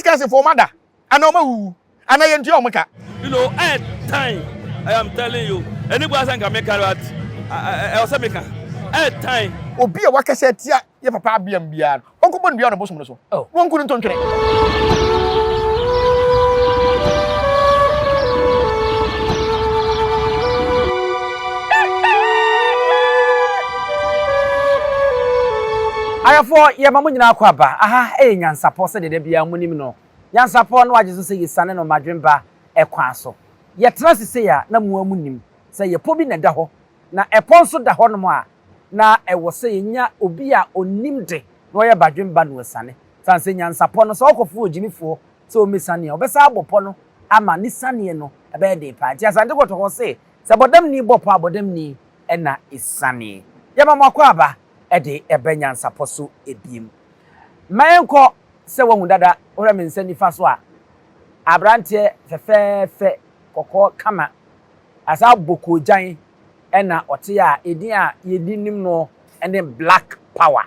can say for mother. I know who. And I enjoy Omaka. You know, at time, I am telling you, anybody can make that. I also make at time. Obi a waka said, yeah, your papa be and beyond. Uncle Bon beyond the bosom. Oh, one couldn't turn to it. Ayafo ye mamu nyina kwaba aha nyansapo se de bia munim no nyansapo no agye so se yisane no madwemba ekwan so ye tra sese ya na mu amunim se ye po bi na da ho na epon so da ho no a na ewo se nya obi a onim de no ye badwemba no sane sanse nyansapo no so okofo ogimifo se o mesane obesa abopo no ama ni sane no ebe de pa ti asante kotoko se bodam ni bopo abodam ni na isane ye mamu kwaba ede ebe Nyansapo so ebiem mayenko se wahu dada ora me nsani fa so a abrante fefefe kokko kama asa boko jan na ote a edin a yedinim no ene black power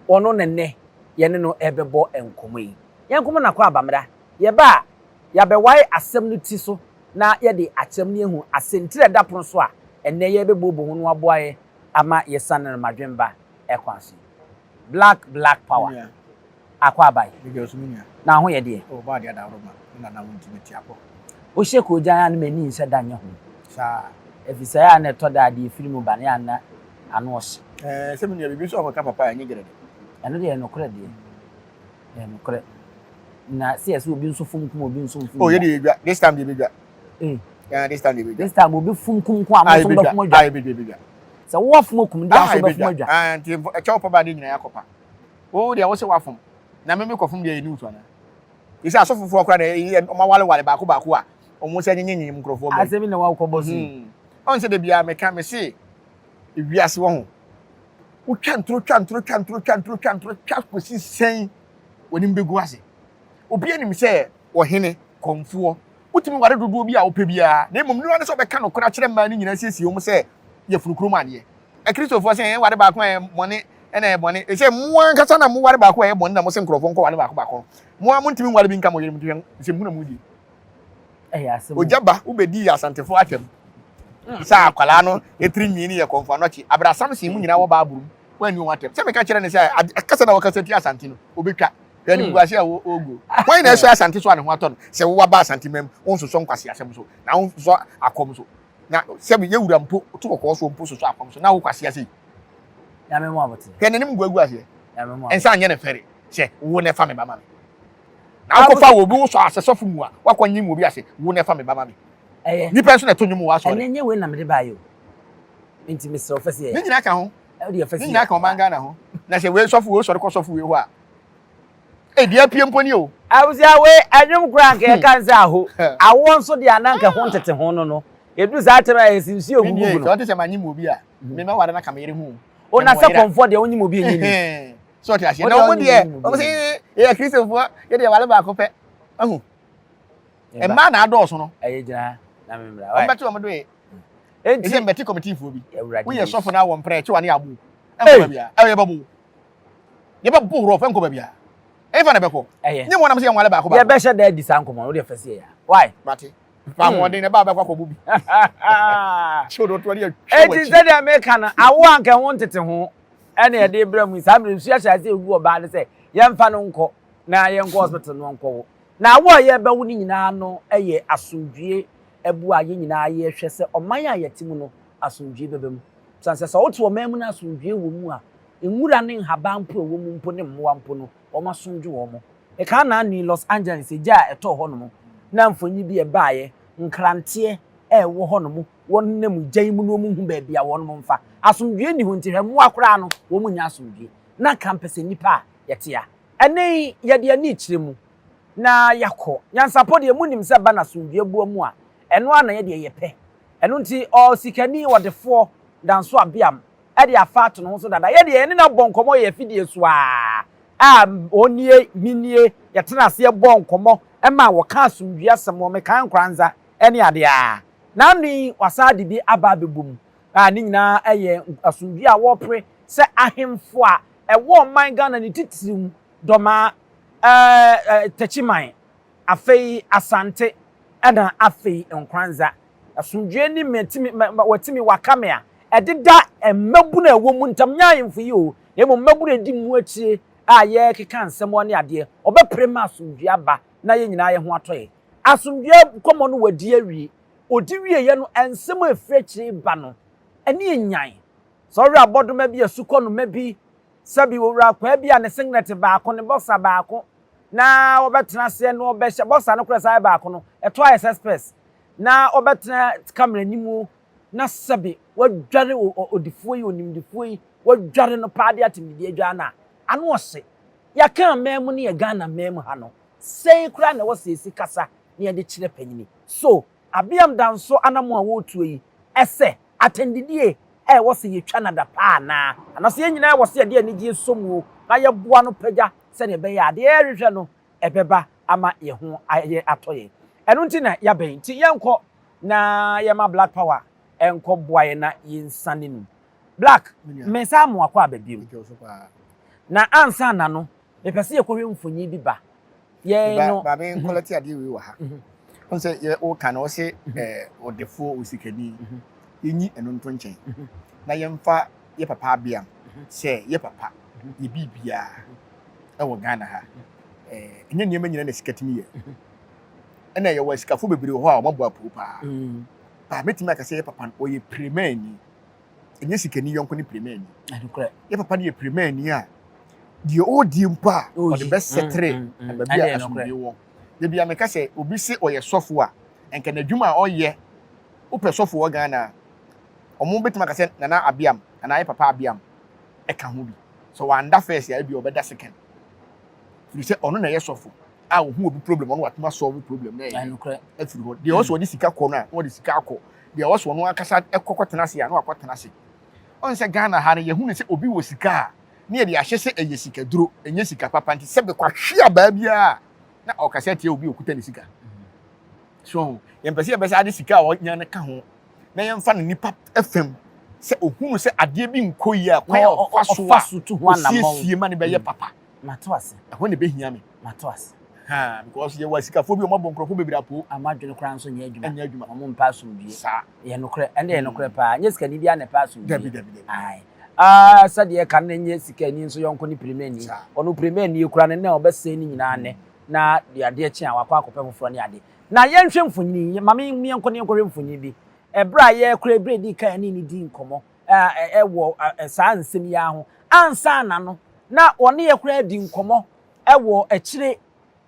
ono nene yene no ebebo enkomo yi yenkomo na kwa abamra ye ba ya be wai asem no ti so na ye de akyem ne ehu asentire dapon so a ene ye bebobo hu no aboaye ama yesane madwemba ekwansi black power yeah. Akwa bai Because me na ho ye de oh ba dia da roma na wontimeti apo o sheko jan an mani nse danye ho sa efisa ya na to da de film ba na na ano ose se me bibi so ko ka papa anyi gere de eno de no kore de no kore na cs obi nso fumkum obi nso fum oh ye de bia this time de bia yeah this time de bia this time obi fumkum ko amoso ba fum adwa ai bia se wo fum kum da so ba fum adwa anti e chawo papa de nyina yakopa oh de wo se wa fum na me ko fum de ni utu ana isi asofofo okra na o ma wale ba ko a o mo se nyenyenye mkrofo ba asemi na wa ko bosu on se de bia me ka me se ewiase wo ho wo twantro ko si sen woni mbegu ase obi anim se wo hene komfo wotimi ware dodo bi a wo pe bia na emom ni wone so be ka no kora kire ma ni nyina siesie wo mo se ye funukuru ma de e kristofo se ware ba ko e mone ena e mone e se mo an kasa na mo ware ba ko e mone na mo se nkrofo nko ware ba ko mo amuntimi ware bi nka mo yere mutwe se mu na mu di ojaba ubedi ya santefo atwam sa akwala no etri nyini ye konfa no chi abrasam se mu nyina wo ba aburu wani wo atem se me ka kire ne se akasa na wakasa ti asante no obetwa yani buase a ogo wani na so asante so ane ho ato no se wo ba asante mem won so nkwase asem so na won so akom so na se be yewura mpo to kokko so mpo so akom so na wo kwase ase ya me mo abote ke nanim guagu ase ya me mo ensa anye ne fere se wo ne fa me ba ma me na ko fa wo bi wo so asesofo mu a wakwanyi mu obi ase wo ne fa me ba ma me ni person na tonyu mu wa so enye we na me de ba yo enti me se ofese ye ni nyina ka ho e de ofese ni nyina ka o manga na ho na se we sofo we so ko sofo we ho a e dia pie mponi o awusia we anwum kura nke kan za ho awon so de ananka ho ntete ho no edu za atema esinsi ogugu no so te se manyi mu obi a me ma ware na kamere hu o na se comfort de onyi mu obi enyi so te ase na o mo de o se e kristofo ye de wale ba ko pe ahu e ma na adoso no aye gina na memra wa o beto o mo do e se mbeti committee fo bi wo ye sofo na wo mpre che wa ne abu enko ba bia e ye babu ye babu ro fa enko ba bia e fa na be ko ni mo na mo se wale ba ko ba ye be she da di san komo o de fese ya why mate fa mo de ne ba ko bubi so do to de e ti se de America na awo anka ho ntete ho ene ye de bra mu sa bra su ya sha se egu oba de se ye mfa no nko na ye nko hospital no nko na awo ye be wo ni nyina no eye asundwie ebu aye nyina ye hwe se oman a yetimu no asundwie bebem sanse so woto oman mu na asundwie wo mu a enwura ne nhaba mpo wo mu mpo ne mmoa mpo no o masundwe wo mo e ka na ni Los Angeles eja eto ho no mo na mfonyi bi e baaye nkrante e wo ho no mo won nam gyan mu no mu hu ba bia wo no mo mfa asundwie ni hu ntihwe mo akora no wo mu nya asundwie na kampese nipa yetia ene ye de ani kire mu na yakọ Nyansapo de munim se ba na asundwie buo mu a eno ana ye de yepe eno nti o sikani wodefo danso abiam e de afato no so dada ye de ene na bonkomo ye fidie so a onie minie yetena ase bonkomo e ma wo ka asundwie asem wo me kan kranza ene ade a na ni wasade bi aba bebum ni nyina eye asundwie a wo pre se ahemfo a e wo man Ghana ni titirim doma Techiman afei asante ana afei nkranza asundwe ni metimi watimi wakamea ededa emmabu na ewo mu ntam nyaayemfo yi o emo mmabu na di mu akire a ye keka nsem woni ade obeprema asundwe aba na ye nyina ye ho atoye asundwe komo no wadi awie odi wie ye no ensem afrekire ba no ene enyan sorry abodoma bi asukọ no mabi sabi wura kwa bia ne singlet baako ne boxer baako na obetena se no obehye boxer no kura sai baako no eto ISS na obetena camera nimu na sabi wadware odifo yi onimdifo yi wadware no paade atimidi adwa na ano ose ya kan memu ne ya Ghana memu ha no sei kura na wosesi kasa ne ya de kire panyini so abiam danso anamo a wotu yi ese atendidie wose yetwa na da pa na anase nyina wose ade ani gie somu na ye boa no pagya se ne be ya ade ehwehwe no ebeba ama ye ho aye atoye enu nti na ya ben ti yenko na ye ma black power enko boa ye na yinsane nu black mensa mo akwa ababiem na ansa na no me pese ye kohwe mfonyi bi ba ye no ba me quality ade wi wa ha onse ye o kan o se odefo osikani yenyi eno nto nchen na yemfa ye papa abiam se ye papa ye bibia wo Ghana ha enye nyema nyina na sikatimi ye ena ye wa sikafo bebere ho a omabo apu pa ba metima ka se ye papa o ye primani enye sikani yonko ni primani ye papa ni ye primani a die odi mpa o the best setre na ba bia asumbi wo ye bia me ka se obi se o ye sofo a enka na dwuma o ye o pe sofo wo Ghana omo betima ka se nana abiam ana ye papa abiam e ka ho bi so wanda first ya bi obeda second you say ono na ye sofo a wo hu obi problem ono watuma solve problem na ye afiri ho de also di sika ko na wo di sika akọ de also no akasa ekokotena se ya na akotena se on se Ghana ha na ye hu ne se obi wo sika ne de ahye se eye sika duro enye sika papa nti se be kwa hwe aba bia na okasa tie obi okuta ne sika so ye mpese ye be sa de sika wo nya ne ka ho na yemfa no nipa FM se ohunu se ade bi nkoyi a kwan ofaso tu ho anamon sie ma ne be ye papa matwase ho ne be hia me matwase ha because ye wasika fo bi o mabon krofo bebira po amadwene kran so nya adwuma anya adwuma omo mpa asomdue sa ye nokre ende ye nokre pa nya sika ni bia na pa asomdue dabi ai sade kan na nya sika ni nso yonko ni primeni ono primeni ekura ne na obese ni nyina ne na de ade chi a wakọ akọpẹ foforo ne ade na ye nhwe mfonyi mame mi enko ne nkore mfonyi bi ebra ye kura bredi kan ni di nkomo ewo saa nsem ya ho ansa na no na one ye kura di nkomo ewo akire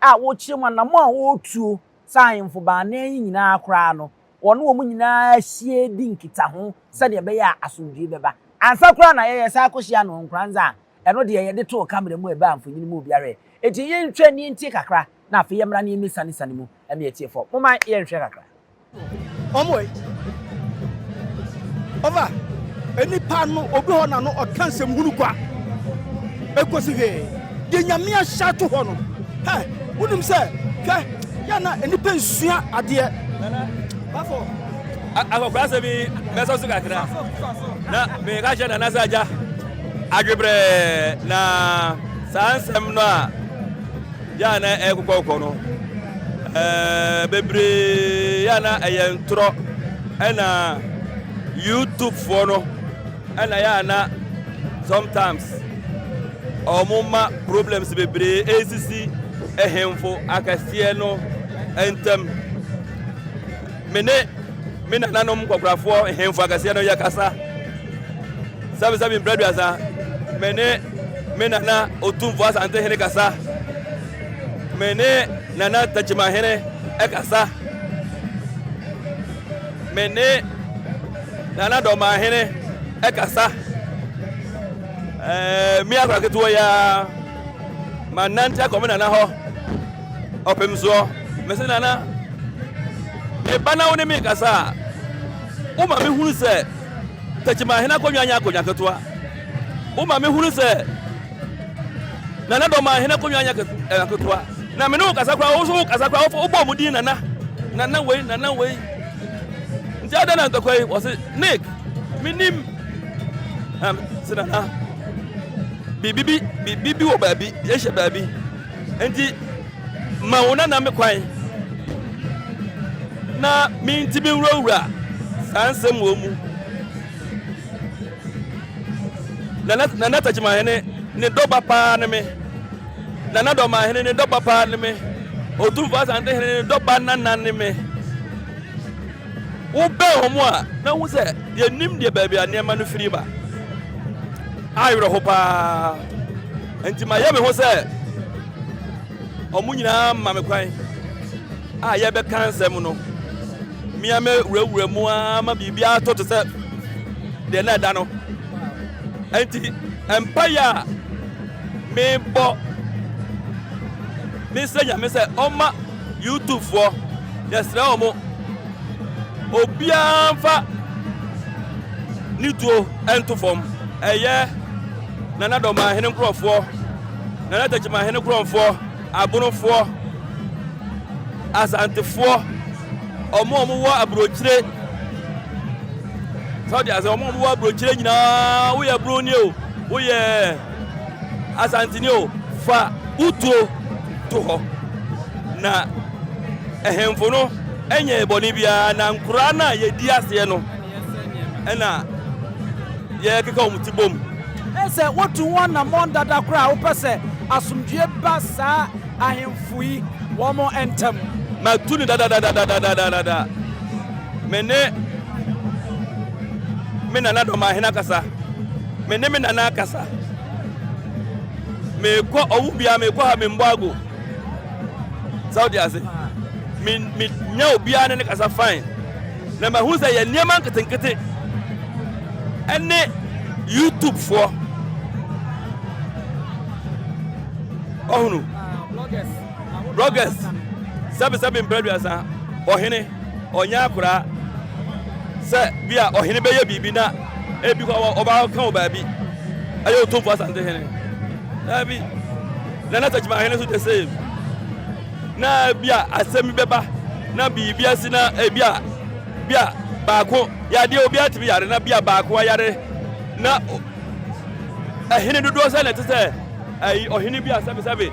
a wo kire mu na mo a wo tuo saimfo ba na nyina akra no one wo mu nyina hie di nkita ho sade be ya asomdue beba ansa kura na ye sa akohia no nkranza eno de ye de to camera mu eba amfonyi mu biare eti ye ntwa ni ntie kakra na afi ye mra na emi sane mu eme etie fo moma ye nhwe kakra omwe ova eni panu obi ho na no okansem hunu kwa ekosi he de nyame ahya to ho no he wonim se hwe ya na eni pensua ade bafo akọkura se bi meso su kakra na me ka je na nasaja adwebre na sansem no a ya na ekokọ no bebre ya na eyentro na YouTube for no and na sometimes omuma problems bebre ACC ehemfo akasie no entem mena nanom kwakrafo ehemfo akasie no yakasa sabi brother asa mena na otumfo asante hene kasa nana tachima hene ekasa nana doma hene ekasa mi akwa keto ya mananta ko na ho opemso mese nana e bana woni mi kasa o ma mi hunu se tachima hene akonnwa keto o ma mi hunu se nana doma hene akonnwa keto na me no kasa kwa wo so kasa kwa wo bo mu din nana wei nti ada na ntokoi was Nick minim sinana bibi wo babi ye she babi enti mauna na me kwan na mi ntimi wura sansem wo mu na natachima hene ne doba pa ne me na do ma hene ne doba pa ne me otumfa sante hene ne doba nana ne me wo be homo a na wo se de nim de baabi a ne ma no firi ba ayro ho pa enti ma ye me ho se omu nyina ma me kwan a ye be kansem no mi ame wurawura mu ama bibia to to se de na da no enti empire me bo me senya me se oma YouTube for yesra omo obia mfa nituo ento fom eye nana do ma hene nkrofo nana tachima hene nkrofo abunofo asantefo omo wo abrochire so dia omo wo abrochire nyina wo ye broni o wo ye asantini o fa utuo to ho na ehemfo no enye boni bia na nkura na ye di ase no ena ye keka omutibom ese wotu won na mon dada kura wo pese asumdue ba sa ahemfui wo mo entem ma tuni da mene nana do ma hena kasa mene me nana kasa me ko owubia me ko ha me mbago Saudi ase me nya obia ne kasa fine na ma hu say ye niam nketenkete ene YouTube for ohunu bloggers sabe mpredwasa ohene onya akura se bia ohene beye bibi na ebi ko oba kan oba bi ayo to for asante hene abi na tajima hene so the same na bia asemi beba na bibi asina bia baako ya de obi atibi yare na bia baako yare na ehene dodo se na tese ai ohene bia sabe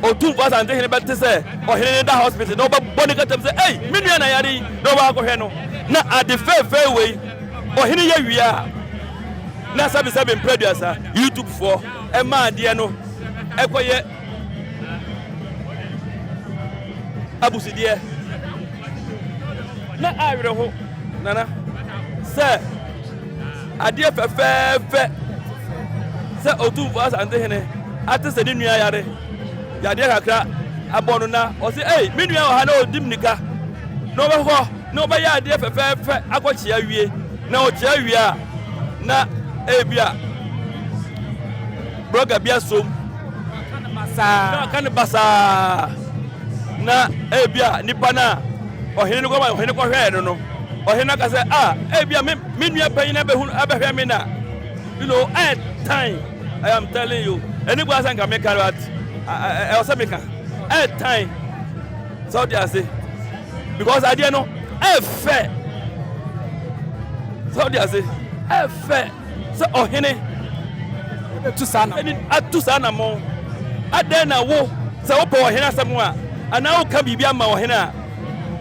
otu for asante hene bet se ohene da hospital no ba boni katam se ei menu na yare no ba ko hwe no na ade fe we ohene ya wia na sabe mpredwasa YouTube for e ma de no ekoye abusidie na awire ho nana se ade fe se otu for asante hene ate se ni nua yare yade kakra abonu na o se ei me nua o ha na odim nika no ba ho no ba ya de fe akochia wie na o chia wie a na ebia broga bia som kan basa na ebia nipa na ohene no ko hwe no ohene ka se ebia me nua pan na behun abehwe me na you know at time I am telling you anybody asan ka me carrot I was making a time so they say because I didn't know fair so they say fair so ohene to sana mo adena wo so wo po ohene asemu a ana wo ka bibia ma ohene a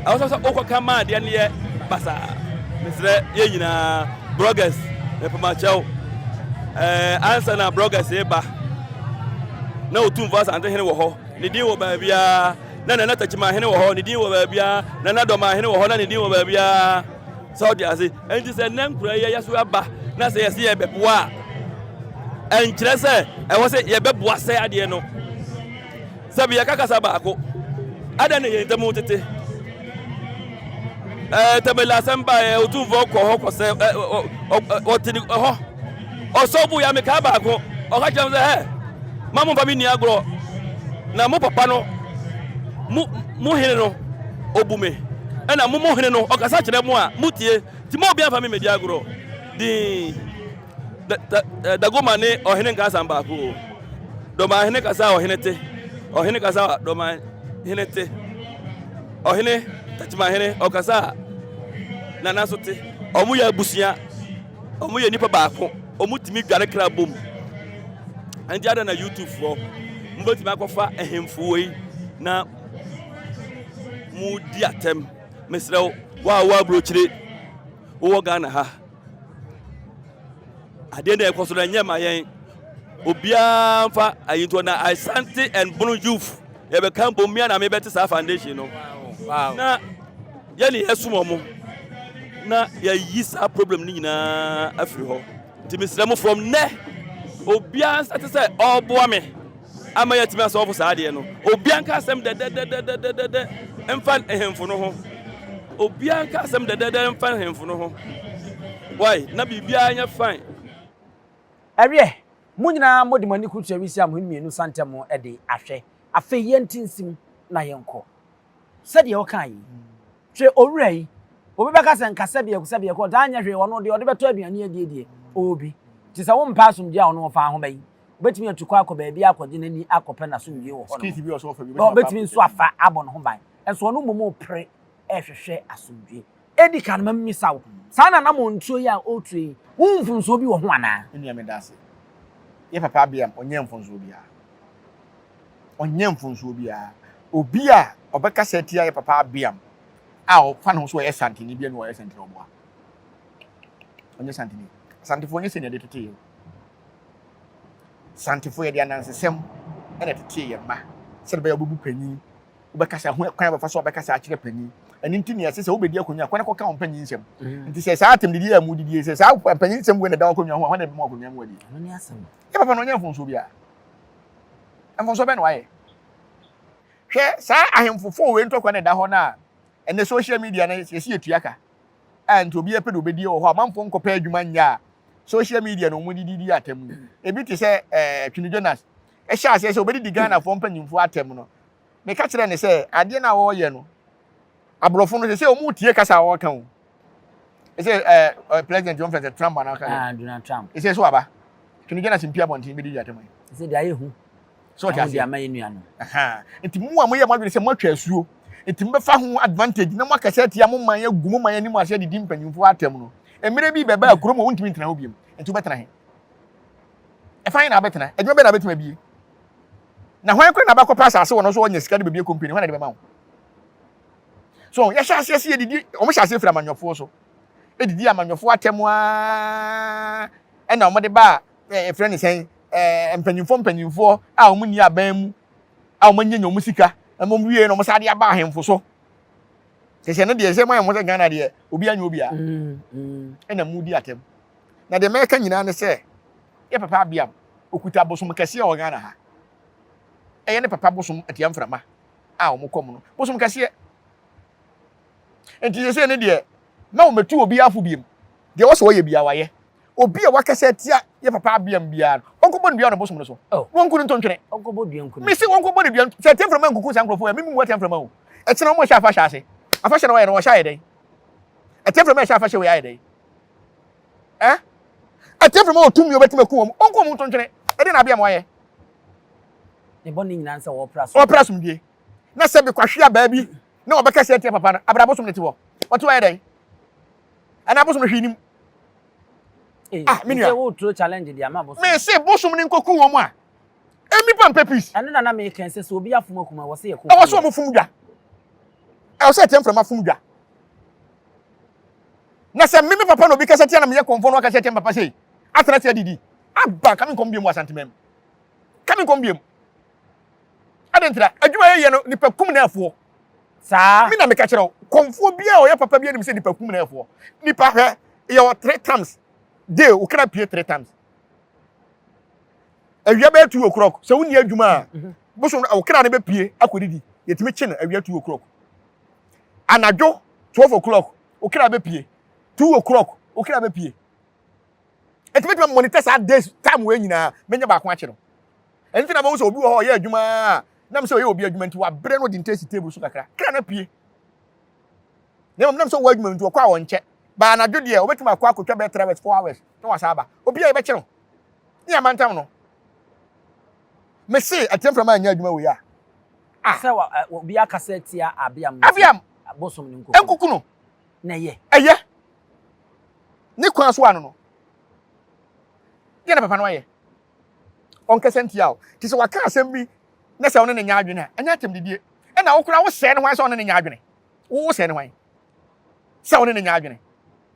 I was so okoka ma de ne ye basa mesre ye nyina bloggers e pa ma chao answer na bloggers e ba na otum fast ante hene wo ho ne din wo ba bia na nana tachima hene wo ho ne din wo ba bia na na do ma hene wo ho na ne din wo ba bia Saudi ase enti se nan kura ye yaso aba na se yesi ye beboa enkire se e wo se ye beboa se ade no se bia kakasa ba ako ada ne ye ntemu tete tabela samba e otum vo ko ho ko se otini ho osobu ya me ka ba ako o ka jam se mamu babi ni agro na mo papa no mu hene no obume na mo hene no o kasa kire mo a mutie ti mo bia fa me medi agro di da goma ne o hene nka samba ko do ma hene kasa o hene te o hene kasa do ma hene te o hene tachima hene o kasa na naso te o mu ya busia o mu ya nipa ba ko o mu timi dware kra bom and the other na YouTube for mbotimi akɔfa ehemfuo yi na mu di atem mesrew wa brochire wo Ghana ha ade na ekoso na nyema yen obia mfa ayinto na Asante and Bono Youth ye be kan bomia na me beti sa foundation no na ye ni esumo mo na ye yi sa problem ni nyina afiri ho nti mesrem from ne obia nsate say oboa me ama yetimi aso ofo sa ade no obia nka asem de emfa ehemfo no ho obia nka asem de emfa ehemfo no ho why na bibia anya fine Awie munyina modi mani kutu awisi am himienu santem e de ahwe afe yentinsim na yenko sede ye wokan yi twe owura yi obi beka se nkasa bia ko danya hwe wono de ode beto aduane adie obi ti se wo mpa asomdie a wono fa ho bayi obetimi atukwa akọ baabi akọje nani akọpe na somdie wo ho skiti bi oso fa bi obetimi nso afa abon ho ban enso no momo pre ehwehwe asomdie edi kan mamisa wo sana na mo ntuo ya otue wumfunso bi wo ho ana eni amedase ye papa Appiah onye mfunso bia obi a obeka setia ye papa Appiah a o fa no so ye santini bia no ye santini oboa onye santini santifo onye se ne de tete ye santifo ye de anansesem ene tete ye ma se be obubu panyin obeka sa ho kwan ba fa so obeka sa akire panyin eni ntini ye se obedi akonya kwan ko ka on panyin nsem nti se sa atem didi amu didi se sa panyin nsem we ne da akonya ho na be mo akonya mu adi no ni asem ye papa no onye mfunso bia mfunso be no waye hwe sa ahemfofo we ntokwa ne da ho na ene social media na yesi etuaka anto obi epedo obedi wo ho amanfo nkopa adwuma nya social media no mu didi atem ebi ti se Twini Jonas sha ase se obedi di Ghana fo mpanyimfo atem no me ka kire ne se ade na wo ye no abrofo no se omu tie kasa wo kan o se president John Francis Trump na kan Donald Trump se so aba Twini Jonas mpia bontin bi di atem se dia yehu so ti ase ama yenu ano nti mu a mo ye mo adwene se mo atwa asuo nti mbefa ho advantage na mo akase tia mo man agumu man ani mo ase didi mpanyimfo atem no emire bi beba akuro mo wontimi ntena ho biem nti betena he e fine na betena adwuma be na betema bi na hwan kwen na ba kopa asase wo no so wonya sika de bebie company hwan na de be ma wo so ya sha ase ye didi o mo sha ase fra manyofo so e didi amanyofo atem a e na o mo de ba e friend ni sen mpanyimfo a o mo ni aban mu a o mo nyenya o mo sika mo wie no mo sa de aba ahemfo so se no de se mo mo se Ghana de obi anya obi a na mu di atem na de meka nyina ne se ye papa Appiah okuta bosom kase o Ghana ha ye ne papa bosom atiam frama a o mo kom no bosom kase enti se ne de na o metu obi afu biem de wo so ye bia waye obi a wakase atia ye papa Appiah bia onkobo ne bia no bosom no so wonku ntontwene onkobo duanku me se wonkobo ne bia se atiam frama nkuku sankrofo ya mimi atiam frama o e tena mo sha afa sha ase afa sha no waye no sha ye den atiam frama sha afa sha we ye den atiam frama o tumi obetima ku wom onko mo ntontwene e de na Appiah mo ye ne boni nyina nsa wo prasum die na se be kwahwe aba bi na obeka se atiam papa na abra bosom ne ti wo oto ye den ana bosom no hwinim minua wo tro challenge dia ma bosom me se bosom ne nkoku wom a emi pam pepis anu na me kan se obi afum akuma wo se ye ko wo so mo fum dwa e wo se atiam frama fum dwa na se mimi papa no bi kasa tia na me ye konfo no kasa tia papa sei atena tia didi aba kami kom biem Asante mem kami kom biem adentra adwuma ye no nipa kum na afo sa mi na me ka kire konfo bia o ye papa bia ni me se nipa kum na afo nipa hwe ye o 3 times day o kra pie 3 times awia be 2 o'clock se woni adwuma boso o kra ne be pie akodidi yetimi chi na awia 2 o'clock anadwo 12 o'clock o kra be pie 2 o'clock o kra be pie etime monitor sa days time we nyina menya ba ko akye no enti na bo so obi wo ho ye adwuma na me so ye obi adwuma nti wa bre no di intensity table so kakra kra na pie na so wo adwuma nti wo kwa wo nche ba anadwo de obetuma akwa akotwa be 3 hours 4 hours no wasa aba obi a ye be kye no ni amantam no me say atem from anya adwuma we ya se obi akasa tia Appiah bosom ni nkoku no na ye eye ni kwa so anu no ye na papa no ye on kesentia o ti se waka asem bi na sɛ wo ne nya adwene a ɛnya atem didie ɛna wo kura wo sɛ ne hwan sɛ wo ne nya adwene wo sɛ ne hwan sɛ wo ne nya adwene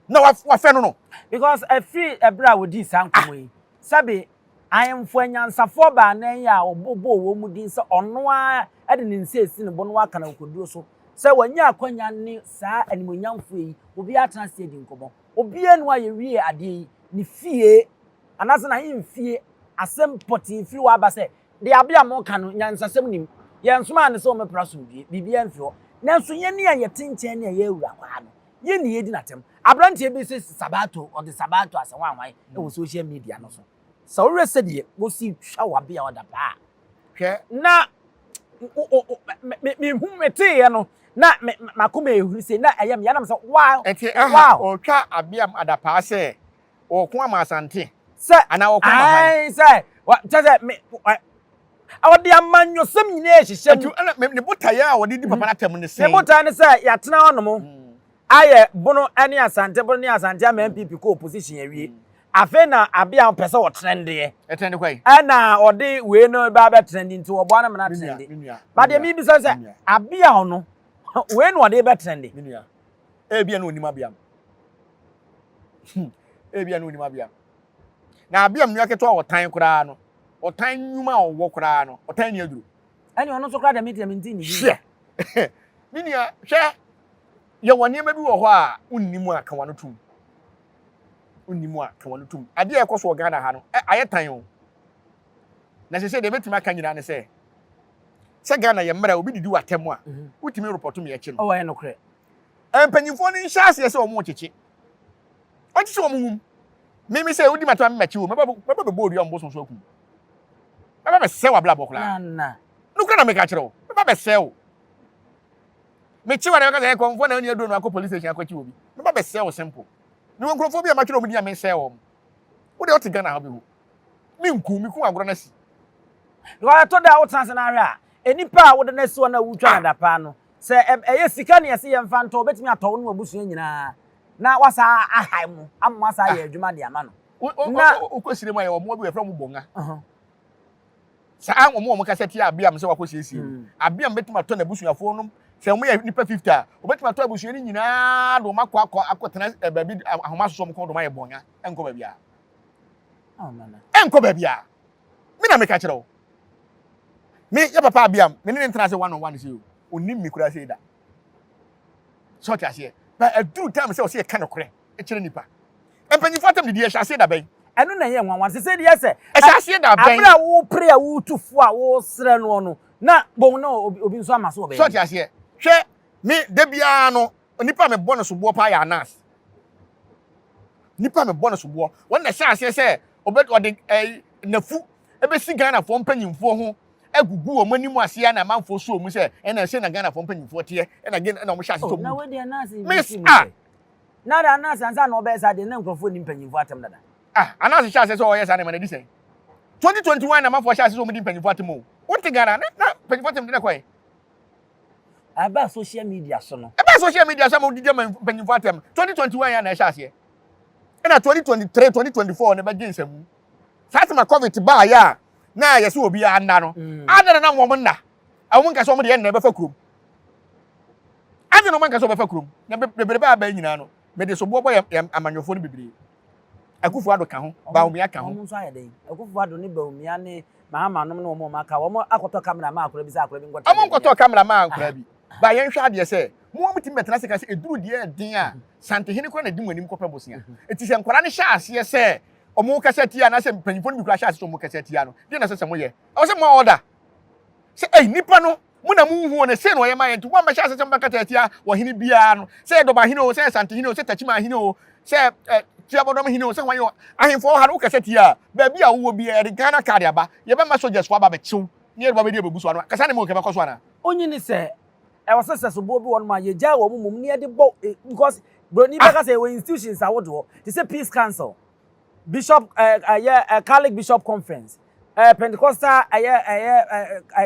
na wa fɛ no because free ebra wo di sankomo yi sabe ayemfo nyansafo ba nan ya obobo wo mu din sɛ ɔno a ɛde ne nsesi ne bo no aka na koduo so sɛ wanya akwanya ne saa animonyamfo yi obi atena se di nkomo obi enu aye wie ade yi ne fie anase na yin fie asem poti firi wa ba sɛ de Appiah mo ka no nyansasem nim ye nsoma ne sɛ o mepra so bibia mfio nanso ye ne ye tenchen ne ye awura kwa no ye ne ye di natem abrantie bi sɛ sabato on the sabato asa wanwan e wo social media no so so we said ye wo si twa wa bia oda pa hwɛ na me hu mete ye no na makoma ehuru se na ayam ya nam sɛ wow wow o twa Appiah adapa sɛ o ko ama asante sɛ ana o ko ama ai sɛ wa sɛ me awodi amanyo sem nyina ehyehyɛ ne botaye a wodi di papa na tem ne se ne botaye ne sɛ ya tena honom aye bono ani asante bono ni asante ama MPP ko opposition awie afi na Appiah pese wo trende trende kwai na odi we no ba be trende nti wo bo na na trende ba de mi bi so sɛ Appiah no we no odi be trende minua ebia no onim Appiah ebia no onim Appiah na Appiah nua keto a wotan kura no wotan nyuma a wo kura no wotan ni aduru ani ono so kura de media menti ni minua hwɛ ye wone ma bi wo hɔ a unnimu aka wano tum unnimu aka wano tum ade e koso Ghana ha no ayetan o na sese de betuma aka nyina ne sɛ Ghana ye mmara obi didi watemu a utimi report me echi no o ye no kre empanyimfo ni nhya ase sɛ omo cheche ochiche omo hum mimi sɛ odi matwa mmachi wo meba be bodu ya mboso so akum meba be sɛ wa bla bokla na nukra na meka kyerɛ wo meba be sɛ wo mechi wa na ka sɛ konfo na oni adu no akɔ police station akɔchi obi meba be sɛ wo simple ni won krofo bi a matwerɛ obi dia me sɛ wo wo de oti Ghana ha bi ho mi nku agoro na si wa to da wo transe na hwe a enipa a wo de na si na wutwa na dapa no sɛ ɛyɛ sika ne yɛse yɛ mfa ntɔ obetimi atɔ no abusua nyinaa na wasa ahai mu amma wasa yɛ adwuma de ama no na ukosire mu ayɛ wo mo bi yɛfrɛ mu bonga saa wo mo ka sɛ ti Appiah sɛ wakɔsiesie Appiah betimi atɔ na abusuafo no sɛ mo yɛ nipa 50 a obetimi atɔ abusua ni nyinaa do makɔ akɔtena baabi ahoma soso mo kɔ do ma yɛ bonga ɛnkɔ baabi a ɛnkɔ baabi a mi na meka kyerɛ wo me ya papa Appiah me ne ntena sɛ one on one sɛ o onim mi kura sɛ da so ta sɛ ba aduru time sɛ o sɛ ka no korɛ e kyerɛ nipa empanyifo atam de die hya sɛ da bɛn ɛno na yɛ nwanwan sɛ de yɛ sɛ hya sɛ da bɛn abra wo pre a wo tufo a wo srɛ no no na bon na obi nso ama so bɛn so ta sɛ hwɛ me da bia no nipa me bɔ no so bo pa ya anas nipa me bɔ no so bo won na hya sɛ ɔde nafu ebesi Ghana fo mpanyimfo ho agugu o manimu ase ya na manfo so mu se na se na Ghana fo mpanyimfo te na na mo hya ase to mu na we dey anase miss na da anase ansa na obesa de na nkrofo ni mpanyimfo atem dada anase hya ase so oyesa na ma na di sen 2021 na manfo hya ase so mu di mpanyimfo atem o wonte Ghana na mpanyimfo atem de na kwai aba social media so no aba social media so mo di mpanyimfo atem 2021 ya na hya ase na 2023 2024 na ba gensam Fatima COVID ba ya na yesi obi anna no adana na wo nna awu nka so mo de na be fa kurom adana mo nka so be fa kurom na bebre ba nyina no me de so bo amanyofo no bebre akufu ado ka ho ba omi aka ho mo so ayede akufu ado ne ba omi ane maama no no mo maka wo mo akoto camera ma akora bi sa akora bi ngota amo nkoto camera ma akora bi ba yen hwa ade se mo mutim betena se ka se eduru de din a sante hene ko na di mwanim kopa bosia eti se nkora ne hya ase se omo kasetia na se mpanyifo no bi kura hya ase omo kasetia no de na se mo ye o se mo order se nipa no mo na mu hu ne se no ye ma ye nti wo ma hya ase se mbakatetia wo hene bia no se do ba hene o se sante hene o se tachima hene o se tiabodom hene o se wan yo ahemfo ha no kasetia ba bia wo bia de Ghana card aba ye ba ma soldiers fo aba be chiw ne ye ba be de bebuso ano kasa ne mo ke be koso ana onyi ni se e was so bo bi won ma ye ja wo mum ne de bo because broni be ka say we institutions awodo they say peace council Bishop Catholic Bishop Conference Pentecostal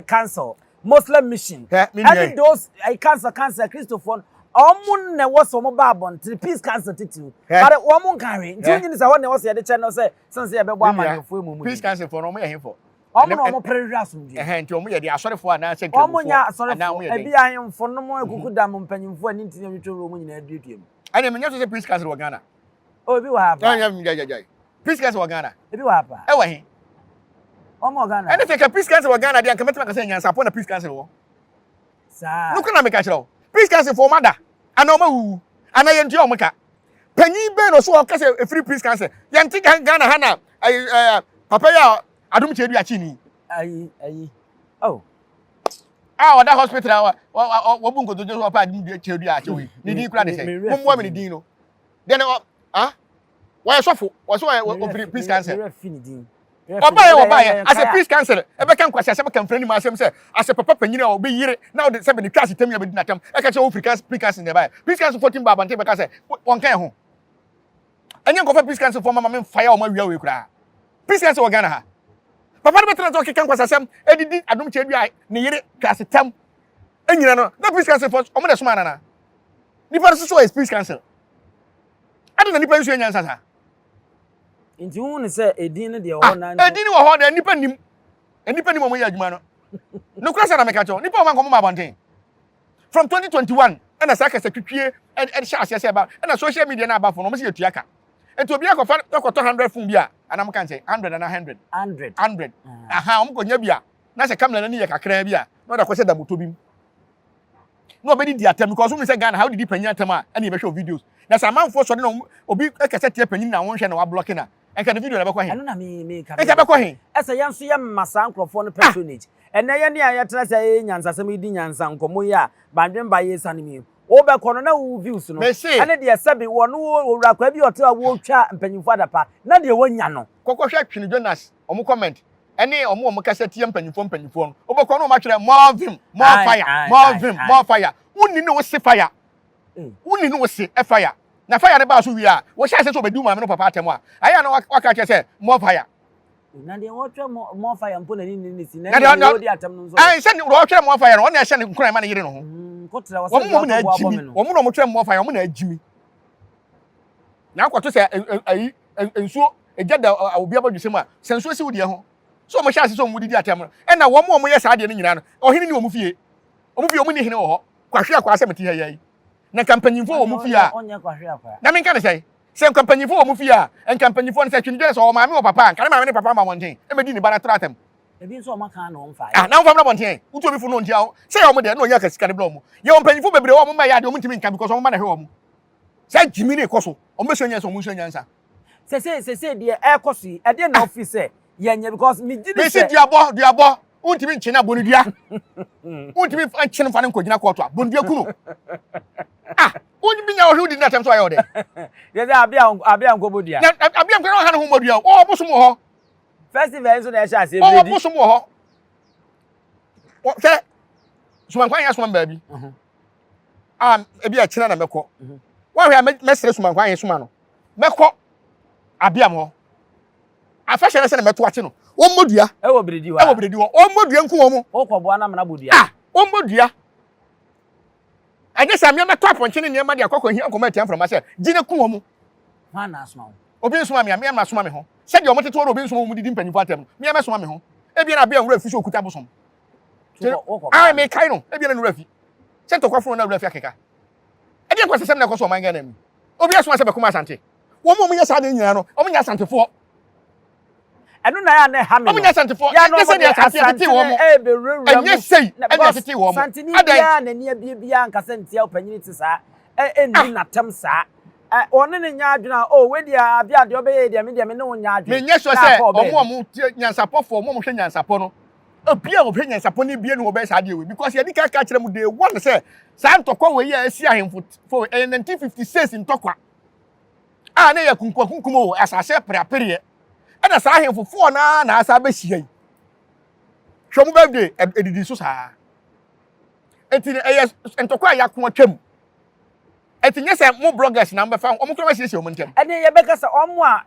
council Muslim mission and those council Christopher omun na was some babon to peace council titu but omun carry nti ni say won na was the channel say since e be bo amane fo mu peace council for no mo ye him for Omo no mo prehwe asomdwe. Nti omo ye de asorefo ana se Omo nya asorefo ebi ahemfo no mo ekuku da mo mpanyimfo ani ntina twetwe mo nyina aduaduam. Ane me nyaso se priest council wa Ghana. Obi wa hapa. Ya. Priest council wa Ghana. Ebi wa hapa. E wa he. Omo Ghana. Ene fe ka priest council wa Ghana de anka metema ka se Nyansapo na priest council wo. Sa. No kana me ka kire wo. Priest council for mother. Ana o ma wu. Ana ye ntua o meka. Panyin be no so o ka se free priest council. Ye nti Ghana ha na papa ya adum chedu achi ni. Ayi. Oh. Oda hospital wa bu nkoto jo so pa adum chedu achi we. Ni din kura de se. Mo me ni din no. Then why sofo? Was so priest council. Oba as a priest council e be kan kwase asem kan frani ma asem say as a papa panyina o be yire na o de 7 class tem ya be dinatam e ka che o priest council ne ba priest council 14 ba bante be ka say won kan ho enye nkofa priest council for mama me fire o ma wia we kura priest council o Ghana ha papa be tena to kan kwase asem edidi adom che dua ne yire class tem enyina no na priest council for o mo de soma na ni fa so is priest council ade na ni pa nsu nyansa sa Inti hu se edin ne de ho na edin wo ho da nipa nim mo ya adwuma no no kura sa na meka cho nipa o man ko mo abonten from 2021 na sa ka sekutwie e sha ase ba na social media na aba fo no mo se yetua ka enti obi akofa akoto 100 fun bi a anam kan say 100 na 100 aha o mo ko nya bi a na se kamera na ni ye kakra bi a no da ko se da moto bi no obedi di atem because we say Ghana how did you panya atem a na ye be show videos na sa man fo so no obi e ka se tie panyin na won hwe na wa blocking na enka the video na be kwa he eno na me ka enka be kwa he esa yanso ye masa nkrofo no patronage ena ye ne ya tena say nyansasem di nyansa nkomo ya bandwen ba ye sanimi wo be kono na wo views no ene de sabe wo no owura kwa bi ote wo twa mpanyimfo adapa na de wonya no kokko hwe twini Jonas omo comment ene omo kasa tie mpanyimfo no wo be kono ma twere more fire unni no wo se fire unni no wo se fire na fire ne ba so wi a wo sha se so bedu ma me no papa atem a aya na waka che se more fire na de wo twa more fire mpo na ni si na de wo di atem no so ai se ni wo twa more fire no na hye ne nkran ma na yire no ho ko tra wo se wo na ajimi wo no mo twa more fire wo na ajimi na akwato se ensuo ejada obi abadwusem a se ensuo si wo de ho so mo sha se so mo didi atem no e na wo mo ye sa de no nyina no ohini ni wo mu fie wo ni hene wo ho kwahwe akwa se meti hayi na kampanyimfo wo mu fie a onye kwahwe akwa na men ka ne sei se kampanyimfo wo mu fie a en kampanyimfo ne se twini so o maame wo papa kan maame ne papa ma monten e medi ni bana tratem ebi so o maka na on fa na on fa na monten utu obi fu no ntia se o mo de na onya ka sika ne bla o mu ye o kampanyimfo bebre wo mo ma ya de o mu ntimi nka because o mo ma na hwe o mu se jimi ne koso o me so nya so o mu so nya nsa se de e koso e de na office ye nya because me di se duabo untimi nche na bonu dua untimi nche fa ne nkogina koto a bonu dua kunu unbi nya o hudi na tem so ayo de ye say abia nkobodia abia nko na ha no ho modua o bosom ho festival so na e sha se o bosom ho o se sumankwan ya suma baabi ebi a kina na mekọ wa hwe mesere sumankwan ya suma no mekọ abia mo afashe na se na meto ache no o modua e wo bredi wa o modua nku wo mo o kwobo na mana bodua o modua anye samia meto aponche ne niam de akọkọ hi akọma tiam from ase gine ku wo mo ma na asoma obi suma me ma suma me ho se de o moteto obi suma mo didi mpanyimfo atem me ma suma me ho ebi na abia nwura fi so okuta bosom me kai no ebi na nwura fi se to kwafo na nwura fi akeka ebi en kwasesem na koso manga na mi obi asuma se be kuma asante wo mo nya sa de nyina no o mo nya asantefo enu na ya na ha me o mo nya asantefo ya se de asante wo mo e be rewura enye sei enye asante wo mo santini bia na ni bia nkasa ntia opanyini ti sa endi natem sa one ne nya adwuna o we dia abia de obeye dia me ne wo nya adwuna me nye so se omo nyansapofo omo hwe nyansapọ no obia wo hwe nyansapọ ne bia no obe sa de we because ye di ka kire mu de one se sa ntokwa we ye asi ahemfo for 1956 ntokwa na ye kunkum o asase prapere e na sa ahemfo fo na asa ba hia hwe mu birthday edidi so sa enti ntokwa ya ko atwam etinye se mo bloggers na mbefa omo kura ma siesie omo ntem ene ye beka se omo a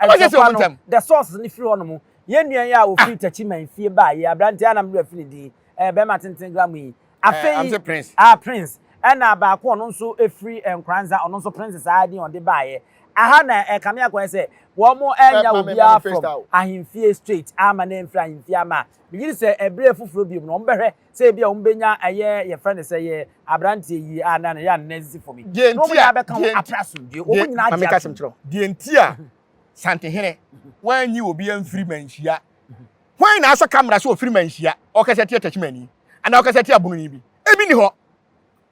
the source ni free onomo ye nuan ya wo free tachi man fie ba ye abrante ana mre free di be ma tenten gram yi afei Prince Prince ena ba ko ono nso e free enkranza ono nso Princess adi on de ba ye aha na kame akwa se Womo enya obia from ahimfie straight ama na mfra ahimfie ama bigiri se ebre fufuro bi no mbehwe se bia ombenya aye ye friend se ye abrante yi ana na ya nezi for me no mo ya be kan apraso die omo nyina adia mama kasem die ntia santehene wanyi obi amfiri manhia wan na aso camera so ofiri manhia o kase tie tachimani ana o kase tie abunu ni bi ebi ni ho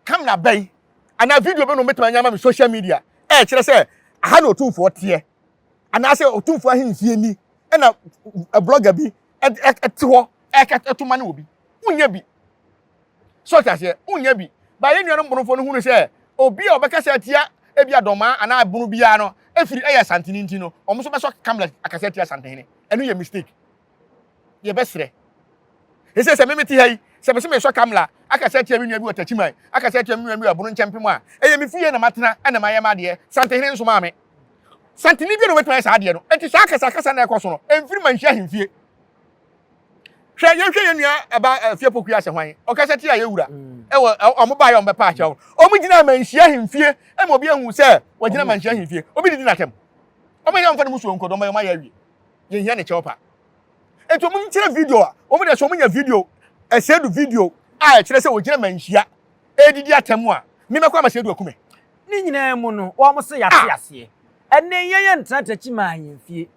camera bai ana video be no metama nyama me social media kire se aha na otumfo tie ana se otumfo ahimfie ni na blogger bi eti ho etuma na obi unya bi so ta se unya bi ba ye nuano mbonfo no hunu se obi a obeka se tia ebi adoma ana abunu bia no efiri santini nti no omo so be so camera akase tia santini enu ye mistake ye besre ese se memeti hai se be se me so camera akase tia me nua bi otachimai akase tia me nua bi abunu nchempem a eye me fie na matena ana maye ma de santini nso ma me santini bi no wetwa sa de no enti sa akasa na ekoso no emfiri manhia himfie hwe ye nua aba fie pokuya se hwan o kase tia ye wura ewo omo ba ye omo pa acha omo gina manhia himfie e mo bi ehu se wo gina manhia himfie obi didi na tem omo ye mfa ne muso nkodo omo ye awie ye hia ne cheopa enti omo ntire video a omo de so omo nya video esedu video a kire se wo gina manhia edidi atem a me mekwa ma sedu akume ni nyina mu no wo mo se yate ase enne ye ntratachi ma ahimfie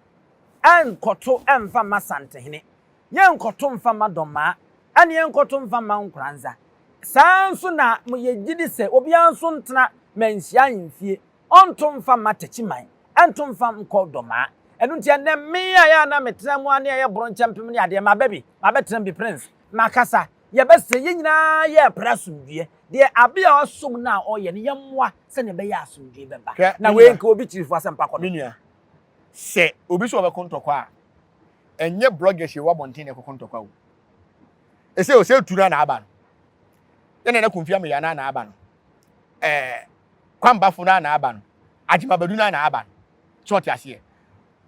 ankoto emfa masantehene yenkoto mfa madoma ane yenkoto mfa mankranza sanso na mo yegidi se obi anso ntena manhia ahimfie onto mfa matachiman anto mfa nkodoma enu ntia ne me ya na metena mu ane ye bronchempem ne ade ma baby ma betra bi prince makasa ye bese ye nyina ye prasumdue de Appiah osom na oye ne yemwa se ne be ya asumdue beba na we nka obi chirifo asempa kodo minua se obi so be kontokwa enye bloggers ye wabonten ne kokontokwa wo ese o se tura na aba no ye na kumfia me ya na aba no kwamba fu na aba no ajimabadu na aba no so ti ase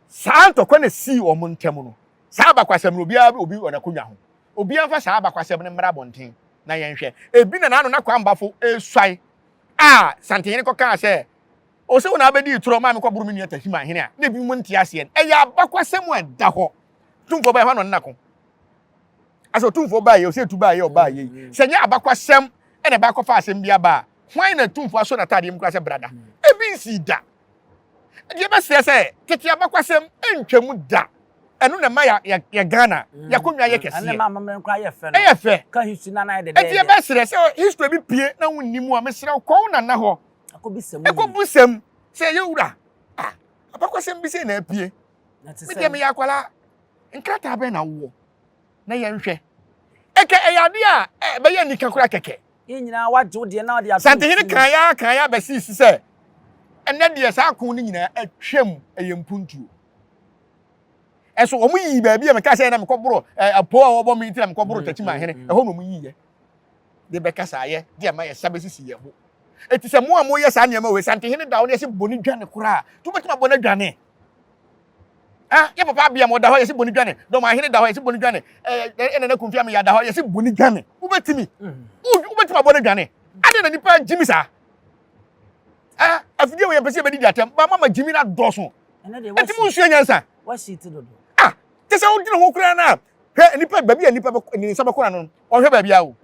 santokwa na si o mo ntem no sa aba kwasem no obi ona konwa ho obi anfa sa aba kwasem ne mra bonten na yenhwe ebi na no na kwamba fu eswai santene ko ka se o se wona abedi turo ma me ko buru me nua tahima hene a na bi mu ntia ase ya abakwasem da ho tumfo ba hwa no nnako aso tumfo ba ye o se tu ba ye o ba ye se nya abakwasem ene ba ko fa asem bia ba hwan na tumfo aso na tade mu kra se brada ebi nsi da de ba se tete abakwasem entwam da enu na ma ya Ghana ya konwa ye kese ene ma mamren kra ye fe no ye fe ka history na na de de ba se history bi pie na wonnimu a mesere ko na ho akobusem se ye wura abakwasem bi se na apie me de me ya kwala nkrata be na wo na ye nhwe eke eyade a be ye nika kura keke nyina wajo de na de santehene kan ya be sisi se enne de sa akon ni nyina atwam eyempuntuo eso omu yi ba bia me ka se na me koboro apo a obo me ntina me koboro tachima hene eho no mu yi ye de be kasa ye de ma ye sabesisi ye ho eti se mo amoye sa niam we santehene da wo ne se boni dwane kura tu betima bona dwane ye papa bia mo da ho ye se boni dwane do ma hene da ho ye se boni dwane ene na kumfia me ya da ho ye se boni dwane wo betimi wo betima bona dwane ade na nipa jimi sa afide we ye pese be di atem ba mama jimi na doso enti mu nsu nyansa wa shit dodo te se wo dine ho kura na hwe nipa ba bia nipa ni nsa be kura no o hwe ba bia wo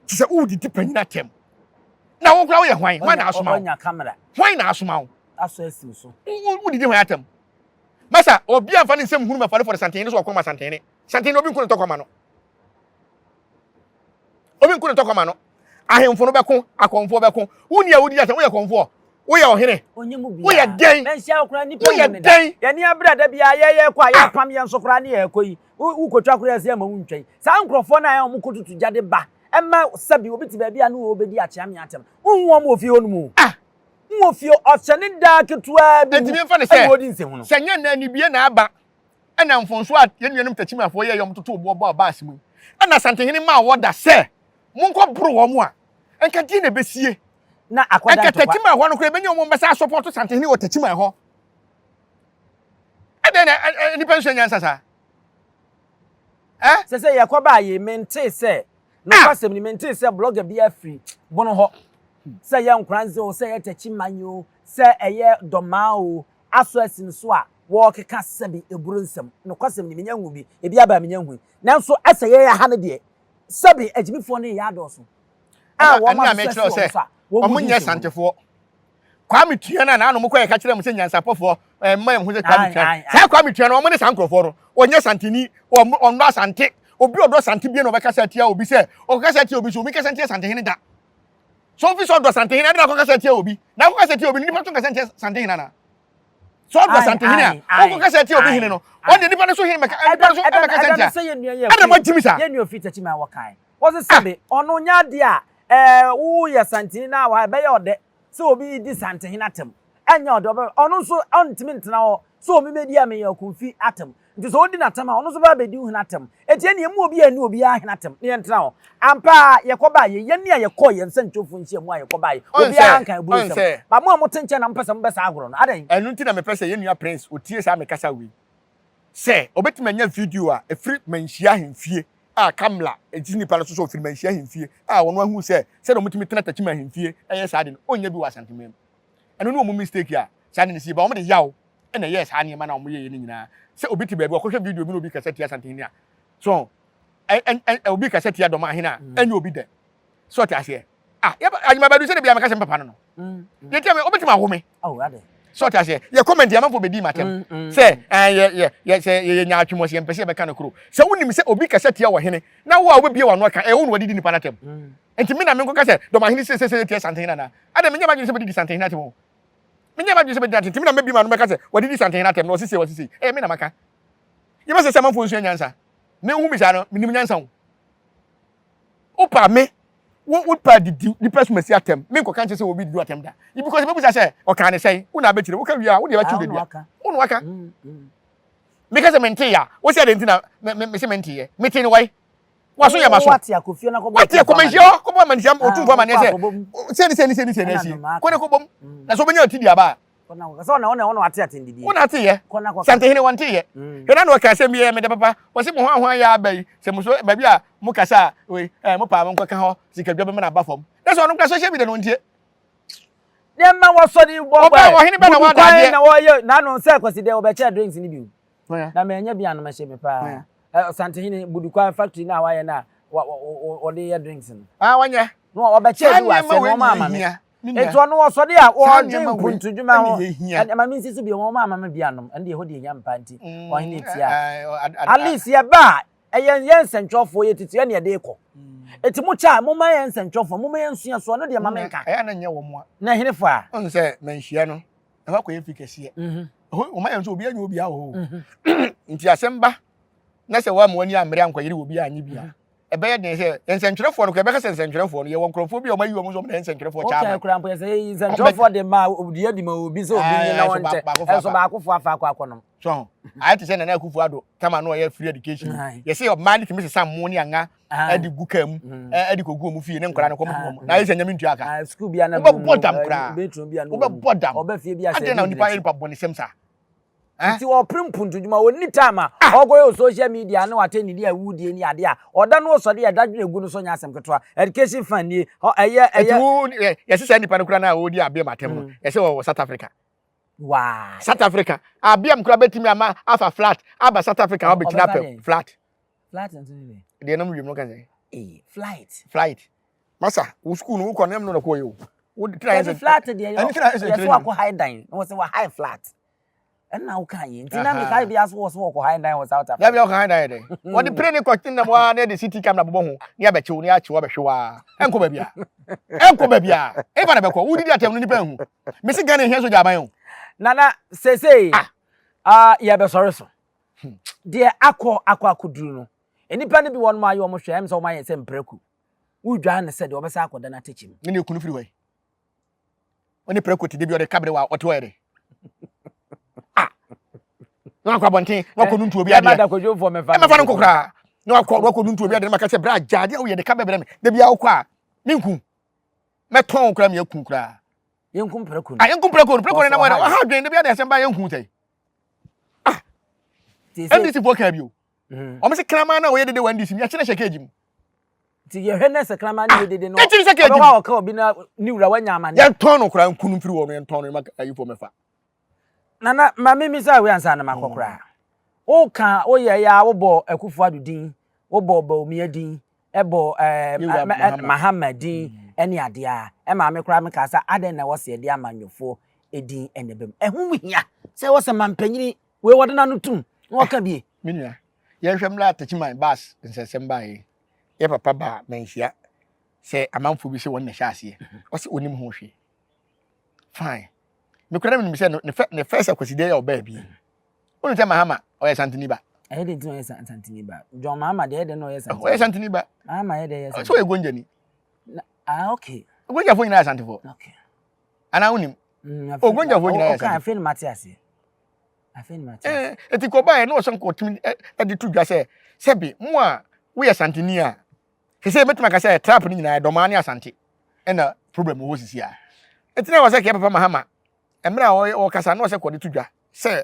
te se wo di panyina tem na wo kura wo ye hwan na asoma onya camera hwan na asoma wo aso asi so wo di hwan atem masa obi anfa ne nsem hunu ma fare for santene so okoma santene obi nkunu tokoma no ahemfo no beko akonfo beko woni a wodi atem wo ye konfo wo ye ohene wo ye den na sia okura ni pe ne ya ni abrada bia ye kwa ya pam ye nso kura ne ye koyi wo kotwa kura sia ma wuntwen sa nkrofo na ya omukotutu jade ba emma sabi obi ti ba bia no obedi achiam ya atem unwo mo ofie honumu mo fie option da ketua bi enti me fa ne se senya na ni bie na aba ena mfonso a ye nuanum tachimafo ye yom toto obo ba asimu ena santehene ma woda se monko bro wo mo a enka di na besie na akwada enka tachima ho no kure benye mo mbesa support santehene wo tachima ho ede na ni pension nyansa sa se yakoba ye mente se no kwasem ni mente se blogger bia free bono ho se ye nkranze o se ye tachimanyo se eye doma o aso asin so a wo keka sebi eburu nsem no kwasem ni menya hu bi ebi aba menya hu nanso aseye ya ha ne de sebi agimifo ne ya adoso wo ma me kire se omunye santefo kwame tuana na anom koye ka kire mu se nyansapofo mma hu se kwame tuana sa kwame tuana omo ne sankrofo ro onye santini onno asante obi odo sante bi na obeka sa tia obi se okaka tia obi so obi ka sante sante hene da so fi so do sante hene na okaka tia obi na okaka tia obi ni pa to ka sante hene na so do sante hene okaka tia obi hene no o de nipa so hene meka nipa so meka sante ada mo jimisa ye nu ofita chi ma wakai wo se sebe ono nya de a wo ya sante na wa be ya ode so obi di sante hene atem anya ode ono so ontimi ntena ho so omi medi ame ya konfi atem nti so odi natem a ono so ba bedi hu natem etie ne mu obi anu obi ahena atem ne ntena ho ampa yekoba ye ne ayekọ ye nsantofo nchi mu ayekọba ye obi anka ebursem ba mu amotenche na mpesa mbesa agoro no adan enu nti na me pese ye nua prince otie sa me kasa wi se obetime anya video a efri manhia hemfie a kamla ejini pala so ofri manhia hemfie a wono ahu se no mutimi tena tachi ma hemfie eye sa de no onya bi wa santemem enu no mo mistake a sa de ne si ba mo de yawo ena yes ha ne ma na mo ye ni nyina se obi ti baabi okohwe video bi no obi kasa tia santeni a so obi kasa tia doma ahena enya obi de so ta ase ya anyima badu se de bia meka se papa no ye tia me obi ti ma wo me ade so ta ase ye comment ya manfo bedi matem se ye nya atwemo se mpese be ka no kro se wonim se obi kasa tia wo hene na wo a obie wa no ka wo no wadidi ni panatem enti me na me nko kasa doma hene se tia santeni na ade me nya ba se bedi santeni na temo minya ba jese be dante timi na mebi ma no meka se wadidi santeni na tem no sisi me na maka ye ba se se manfo nsu nyansa me hu mi sa no minim nyansa wo opa me wo pa di person mesi atem me ko kan se obi di atem da e because people say o kan ne say wo na be kire wo ka wi a wo de ba chu de dia wo no waka me ka se mente ya wo se de ntina me se mente ye me tin wai waso ya maso wati akofio na ko wati akomejio ko bo manjam otumfo ma ne se se ne si ko ne ko bom na so benya otidi aba kona ko so na ono wati atendidi wo na ati ye kona ko sante hene wonte ye hena no ka se mi ye me de papa wo se mo ho ya abai se mo so ba bia mo kasa we mo pa mo nkoka ho sikadwa be me na ba fom na so no ka social media no ntie ne ma wo so di bo ba wo hene ba na wa da ye na wo ye na no se kwasi de wo be che drinks ni bi na me nya bia no ma she me pa sante hene budukwa factory na wa ye na o de ye drinks no wanya no wo be che di wa se no ma me eto no wo so de a wo drink puntudwuma ho e ma min sisi bi wo ma me bia no ende ho de nya mpanti wo hene tia alice ye ba yen sentwofo ye titu ye ne de ko eti mu cha mo ma yen sentwofo mo ma yen sua so no de ma me nka na nye wo mo na hene fo a on se manhia no e ba ko ye fikese o ma yen so obi anya obi a ho nti asemba na se wa mo ani amre anko yiri obi anyi bia e be ye den se ensentwerefo no ko e be ka ensentwerefo no ye won krofo bi o ma yi wo mo so na ensentwerefo cha okay krampo ye se ensentwerefo de ma obi adi ma obi so obi ni na won che e so ba akofo afa akonom so I to say na akufo ado kama no ye free education ye say man ti me sam mo ni anga adi gukam adi kogu mu fie ne nkora ne ko mo na ye se nyame ntu aka school bia na wo bodam kra bedroom bia no wo bodam oba fie bia se ade na nipa ye pa boni sem sa ti wo primpuntudwuma woni time a ogoyo social media na wate ni dia wudie ni ade a oda no so de dadwene egu no so nya asem keto education fan ni eye ye se nipa no kra na odi abia matem no ye se wo South Africa wow South Africa abia mkra betimi ama afa flat aba South Africa ho betina flat ntini de no mwim no kan say flight masa wo school no wo konem no ko yo wo try ye flat de ye so akọ high dine no se wa high flat and now can you ntina me kai bia so wo ko high dine wo South Africa ya bia ko high dine de wo di plane ko tin na mo na de city camera bobo ho ni abechew ni achew behwewa enko ba bia e ba na be ko wo di atem no ni pa hu me se Ghana hia so jaban ho nana sese ya be sorry so de akwaduru no enipa ne bi won ma ye o mo hwe em so ma ye se mpreku wudwa na se de obesa akoda na techim ne ne kunu firi wai oni preku ti de bi o de kabre wa oto ere na kwa bontin na ko nuntu obi ade ma da kojo fo me fa no kokra na ko nuntu obi ade ma ka se bra jade o ye de kabre me de bi akwa a ninku me ton kra me yakun kra yenkum preku yenkum preku na mo na ha dwen de bi ade asem ba yenkun tai ndisi fo ka bi o o me se krama na o ye de wan ndisi mi a kire sheke ejim ti ye hwene se krama ni de no o ba wa ka obi na niwura wanya amane ye ton no kra nkunu mfiri wo no ye ton no ma ayi fo me fa Nana mama mi say we ansa na makokra. O kan o ye ya wo bo Akufo Adudin, wo bo Omi adin, e bo Mahamadin ene ade a. E ma me kra me ka sa aden na wo se de amanyofo edin enebem. Ehu hia. Say wo se mampanyini we wode na no tum. Wo ka bi. Minua. Ye hwem la tachiman bas nsesem bae. Ye papa ba menhia. Say amanfo bi se won na hya ase. O se onim ho hwe. Fine. Me kura me say ne first akwaside ya oba bi. Onu te Mahama o ye Santini ba. I didn't know Santini ba. John Mahama de no ye Santini. O ye Santini ba. Mahama ye de yes. So e gonja ni. Okay. Gonja fo nyina Santini fo. Okay. Ana unim. O gonja fo nyina ya Santini. Okay, I feel Matias. I feel Matias. Eti ko ba e no so ko timi e di tudwa say sebi mo a we ye Santini a. Se metuma ka say trap ni nyina do ma ni Asante. E na problem wo sisi a. Eti na wo say ke papa Mahama. Emra o kasa no say ko di tudwa. Say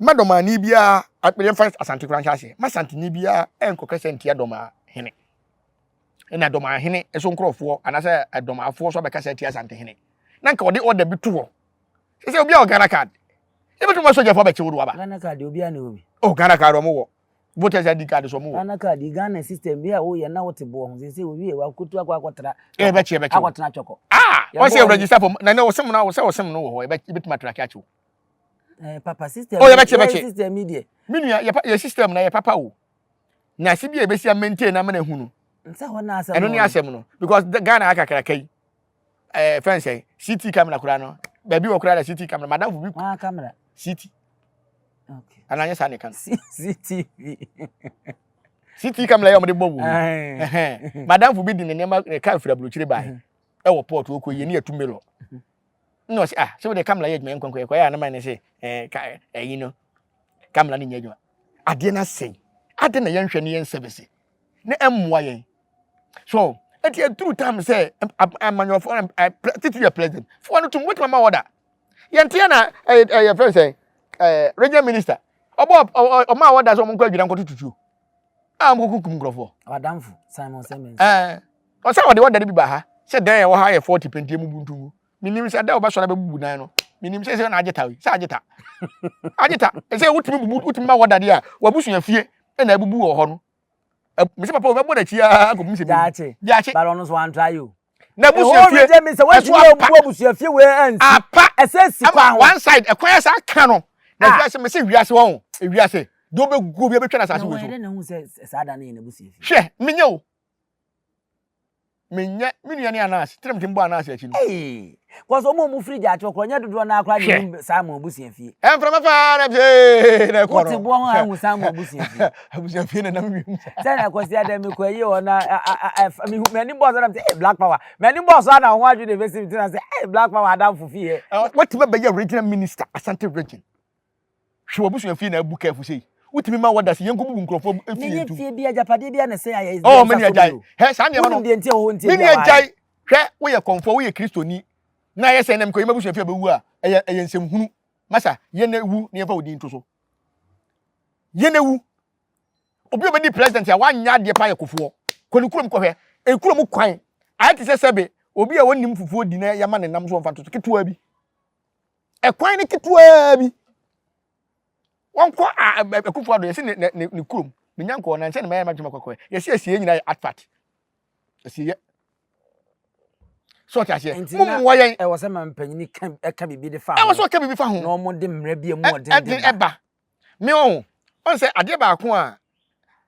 madoma ni bia akpere fa Asante kura nhyase. Ma Santini bia enko kasa ntia doma hene. Ena doma hene eso nkrofo anase doma afo so be kasa tia Asante hene. Na nka odi order bi to ho. Se obi a Ghana card. E betu ma soja fo be chewu wa ba. Ghana card obi a na obi. Oh Ghana card o mo wo. Voters ID card so mo wo. Ghana card Ghana system bia o ye na wote bo ho se obi e wa kutu akwakotra. E be che. Akwotena choko. Ah, o se register for na no sem na wo se no wo ho e betu ma track achu. Papa system. Oh, ye be che. System media. Minua ye system na ye papa wo. Na si bia e be si maintain na na hunu. Nsa ho na asem. Eno ni asem no because Ghana akakara kai. Friend say CT camera kura no. Baby wo kura da CT camera madam fu bi. Ah camera. CT. Okay. Ananya sa ne kan. CCTV. CT camera ya mo de bobu. Madam fu bi di ne nema ka fira blochire bai. E wo port wo ko ye ni atumelo. No say so the camera ye dwen kwankwa kwa ya na man ne say you know camera ni nyadwa. Ade na sei. Ade na yenhwe ne yen service. Ne emwa yen. So at a true time say I'm your foreign president. For one to what mama order. Yantiana your friend say regional minister. Oba ma order so mo kwa dwira nkoto tutu. Am kukum grofo. Adamfu Simon Simmons. O say what the order bi ba ha. Say dan ye wo ha ye 40 pentie mu buntu. Minim say da oba so na be bubu nan no. Minim say na ageta wi. Say ageta. Ageta. Say wutimi ma order dia. Wabusu ya fie na abubu wo ho no. Me say papa we boda chia akobu se bi. Jache. But on so wan try you. Na busu fie. Me say we busu fie we ansi. Apa. Esensi kwa one side ekwan sa ka no. Na wiase me say wiase won. Wiase. Do be go bi betwa na sase we so. Na hu say sada na busu fie. Hwe, menye o. Menye, minu ne anas, trem timbo anas achi no. Eh. Cause omo mu free jache okro nya dodo na akra ni Simon busu fie. From afar na ko ti bo ho ahu Simon busu fie. Busu fie na nam wi. Say na kwesi adam ko yi ona me ni boss adam say black power. Me ni boss na ho adu de besi na say black power adam fu fie. What be your regional minister Asante region. Hwe busu fie na abu careful say. Utimi ma wada se yenko bubu nkrofo fie tu. Me fie bia japade bia na say aye. Oh me ni ajai. He sa ne ma no. Me ni ajai. Hwe wo ye konfo wo ye kristoni. Na ye se nem ko yebusu fie bewu a eye nsem hunu. Masa ye na wu ne fa odi nto so. Ye na wu. Obi obedi president ya wanya de pa ye kofo. Konikurom ko hwe. Ekurom kwan. Aye ti se sebe obi a wonim fufuo di na ya ma ne nam so mfa to ketua bi. Ekwan ne ketua bi. Wonko Akufo Addo yesi ne kurom menyanko na nche ne mayama dwuma kwakwa yesi asie nyina atfat asie so tiase mumwa yen e wo se mampanyini ka bibi de fa e wo so ka bibi fa ho no mo de mra bia mu ode de eba me on se ade ba ko a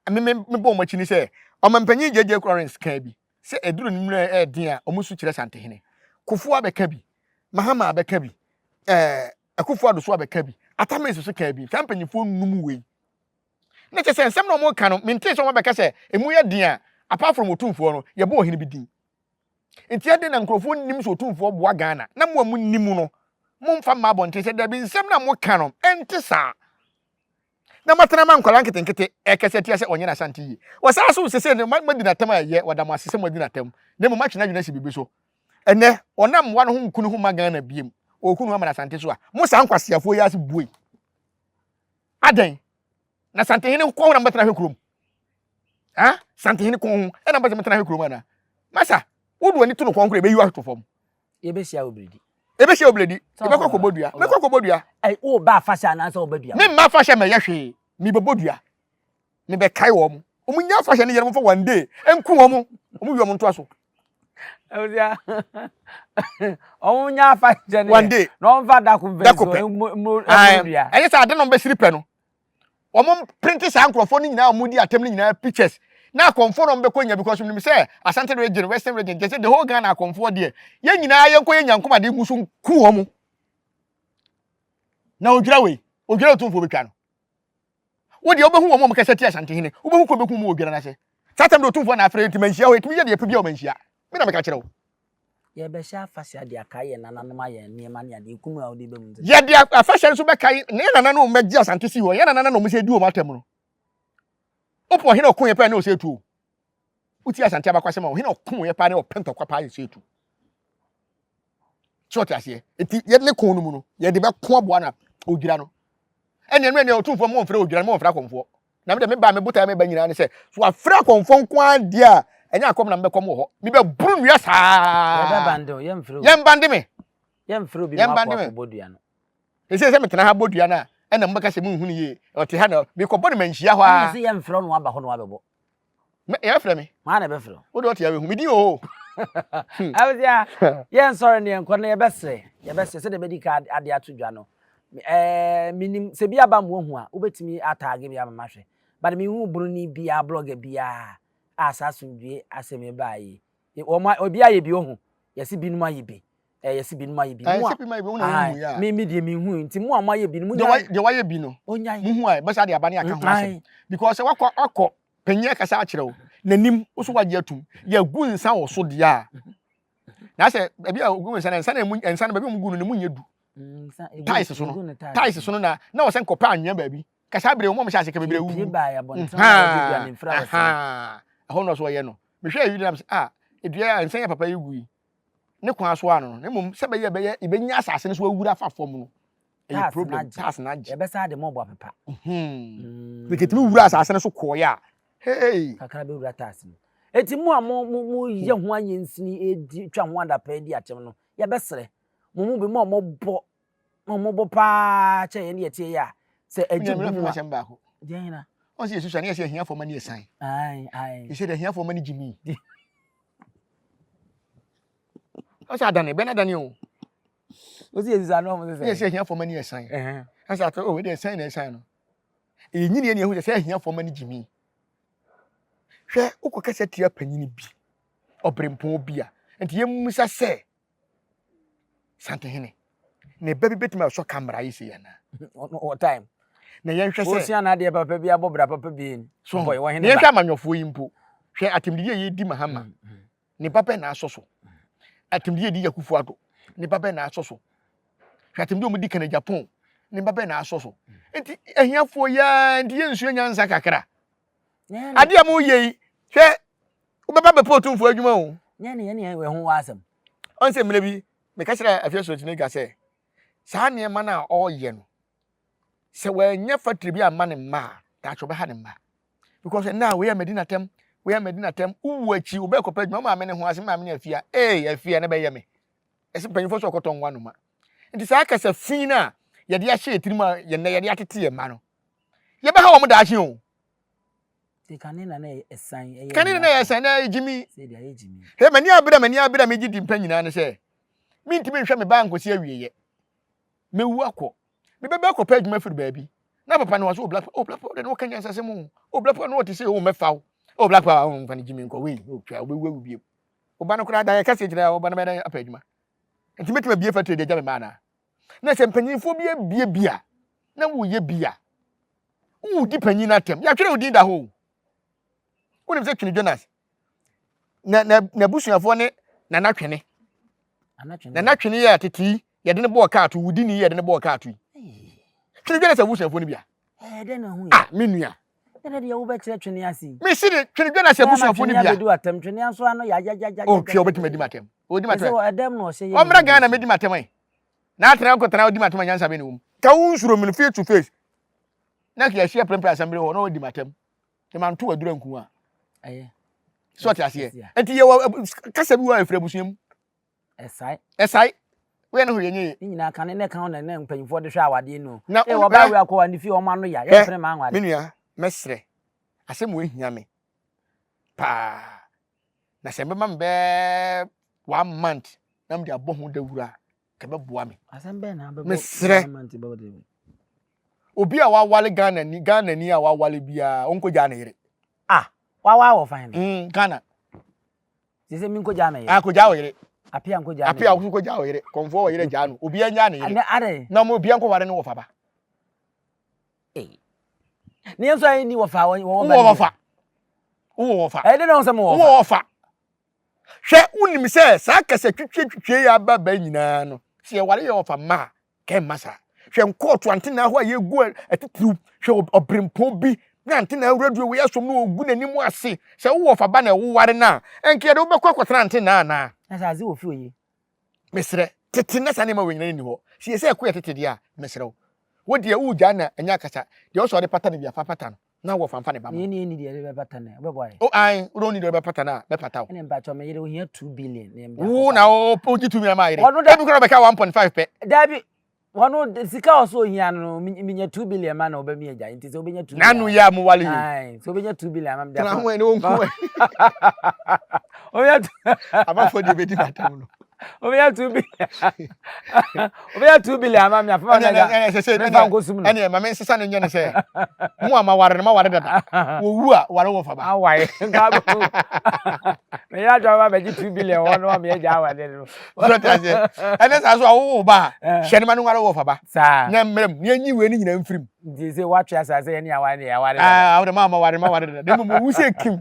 me bo machi ni se o mampanyi jeje currents ka bi se eduru ni mra e din a o musu kire Sante hene Kufu abeka bi Mahama abeka bi Akufo Addo so abeka bi Atameso so ka bi champanyifo num we na che se nsem no mo ka no mente so mo beka se emu ye din a apart from otumfo no ye bo ohene bi din enti ade na nkrofo nim so otumfo boa Ghana na mo amu nim no mo mfa ma bonte se da bi nsem na mo ka no ente sa na matana man kwala nketenkete ekese tia se onye na Asante yi wo sa so se ne madina tam aye wadam asese madina tam ne mo matwe na dwena se bibi so ene onam wa no hu nkunu hu ma Ghana biem okunu ama na Asante so a mo sa nkwasiafo ya se buoi adan na Asante hene ko na mbetana hwekurom ha Asante hene ko e na mbetana hwekurom ana masa wodu ani to no konkro e be yiwa to fom ye be sia obridi ebe hye obledi ebe kokko bodua me kokko bodua o ba fashion na so bodua me ma fashion me yehwe mi be bodua me be kai wo mu omunya fashion ne yere mo for one day enku wo mu omu yo mo nto aso Odia. Omunya fashion one day no mfa da convention mo bodua anye sa ade no be siripe no omo print sa nkrofo ni nyina omu di atem ni nyina pictures na konfo no be konya because me say Asante region Western region just the whole Ghana konfo de ye nyina ye nkoye nyankoma de gusu ku wo mu na odwira otumfo betwa no wo de obehu wo mo kasa ti Asante hene obehu ko beku mu odwira na se satam de otumfo na afre ti manhia ho etimi ye de epibia o manhia me na me ka kire wo ye be sha fasia de akaye nananom aye niema ne ade kumu a ode be mu ye de afasia so be kai ne nananom magi Asante si ho ye nananom mo se di o matem no opo hene okun ye pa na o se tu uti Asante abakwase ma hene okun ye pa na o pento kwa pa ye se tu short ase eti ye ne kon no mu no ye de be ko aboa na odwira no ene no ene otumfo mo mfra odwira mo mfra konfo na me de me ba me buta me ba nyina ne se so afra konfo nko ade a enya akom na me kom ho mi be buru nua saa ye be bande ye mfro ye mbande me ye mfro bi ma kwa bodua no ese se metena ha bodua na ena mbeka se munhunu ye ote ha na bi ko bone manhia ho a se ye mfro no aba ho no abebo me ye frɛ me ma na be fro wo de ote ya we hu mi di o Appiah ye nsore ne enko na ye bese se de be di ka ade atodwa no minim se bia ba mo hu a obetimi atage bia mama hwe but me hu buru ni bia blogger bia asasundwe aseme baayi obi aye bi ohu yesi binum aye bi yesi binum aye bi mo a bi hu na hu ya me die me hu nti mo amaye bi no de waye bi no onyai hu a besa de aba ne aka ho asem because wakọ penye kasa akire wo nanim wo so wagye atum ya gu nsa wo so de a na se bia ogu nsa na bia mu gu no mu nyedu tais so no na wo se nkopa anwea baabi kasa bere wo mo sha seke bere wu ba ya bon tran na infra aha aho no so ye no me hwe ayi na edua nsan ya papa yegu yi ne kwa so ano ne mum se be ye ibenya asase ne so awura afafom no e problem tas na je e be sa de mo bo papa beketimi wura asase ne so koya hey kakra be wura tas no eti mu a mo ye ho anyensini edi twa ho ada pa edi atem no ye be sere mo be mo bo pa che ye ne tie ya se ejibu mu a ko je na on se yesu ne ye hia for mani esan ai you say the hia for mani jimi o sa dane be na dane o si yesu anu mo se yes hia for mani esan asa to we dey esan na esan no e nyini ne hu se hia for mani jimi hwe ukokese tia panyini bi obrempon bi a enti yemusa se Sante hene ne baby betima so camera yi se yana o time na yen hwe se o sia na de papa bi abobra papa bi so boy wo hene ne hwe amanyofo yi mpo hwe atemdie yi di mahama ne papa na asoso atemdie di yakufu ado ne papa na asoso hwe atemdie mu di kana Japan ne papa na asoso enti ahiafo ya ndi yensu nyansa kakra ade am yi hwe ubeba be potumfo adwuma o ne we ho wasam on se mle bi me ka kira afieso Chineke se saa ne ma na o ye no se wa nya factory bi ama ne ma ta cho be ha ne ma because now we are Medina tem uwu achi ube ko padwuma ma me ne ho ase ma me ne afia afia ne be ye me ese panyifo so koton wa no ma nti saa ka sa fin na ye de ahye etirima ye na ye de atete ye ma no ye be ha wo mo da ahye o ti kanina na esan na ejimi se dia ejimi he mani abira me gidi mpanyina ne se mi ntimi hwe me ba nkosi awieye mewu akọ me be akọ padwuma firi baabi na papa ne was o black de no kan yansa semu o black no what say o mefa o black power o mfani jimi nko we o twa o be wu biem o ba no kura da ya kase gina o ba na be dan apadwuma ntimi bie factory de ja me ma na se mpanyinfo bia na wo ye bia wo di panyin atem ya twere odin da ho wonim se Twini Jonas na busuafo ne na natwene na Twini ya teti ye de ne bo ka ato wudi ni ye de ne bo ka ato Twini Jonas busuafo ne bia de na hu menua de de wo be kire Twini asi me si de Twini Jonas busuafo ne bia do atem Twini anso ano ya o twa obetime di matem o di matem so edem no se ye o mra Ghana me di matem ai na atena ko tena o di matem nyansa be ne wum ka wunsuro me face to face na ki ya share prempre assembly ho na o di matem te man to adura nku a so ti ase enti ye kasa bi wa afra busuam esai we no yenye nyina kan ne kan na mpanyimfo de hwe awade no na wo ba we akwa ni fi o ma no ya ye fere ma anwade menua mesre asem wo hia me pa na se mbema mbe 1 month na mde abohu dawura ka be boa me asem be na be mesre obi a wawale Ghana ni a wawale bia onko ja na yire wa wo fine Ghana se mi nko ja na yire ko ja wo yire Appiah nko ja na Appiah nko ja wo yire konfo wo yire ja no obi anya na yire ade na mo obi anko ware no wo fa ba ni enso ayi ni wo fa wo fa de no se mo wo fa hwe unim se sa kasa twitwe ya baba nyina no se ware ye wo fa ma ke masa hwe nkoto antena ho aye gu atitru hwe obrempo bi na antena radio we yasom no ogu nanim ase se wo fa ba na wo ware na enke de wo bekwa kwatra antena na sa zi wo fi oyi mesre tete na sane ma wenyina ni ho se se ekwa tete dia mesre wo de wo gya na anya kasa de wo so de pata na bia fa pata no na wo fa ne ba mo ni de be pata na be boy ai wo ni de be pata na be pata wo ene mba cho me yire wo hia 2 billion ne mba wo na o poji 2 million ma yire e bi ko be ka 1.5 pe dabi wono sika oso hia no minya 2 billion ma na obami agya nti se obenya 2 billion nanu ya mu wale ai so obenya 2 billion ma mda na ho ene wo nku oya abafo de be di pata no obenya 2 billion obenya 2 billion ma me afa na ga ene ma me nsesa ne nye ne se mu ama ware dada wo wu a ware wo fa ba awai nga bo me ya jo ba be 2 billion wono me ya awade no so ta se ene sa so wo ba hye ne ma no ware wo fa ba sa na mmerem ne anyi we ni nyina mfirim ndi se watwa asase ye ne awade awde ma ware dada dem mo wu se kim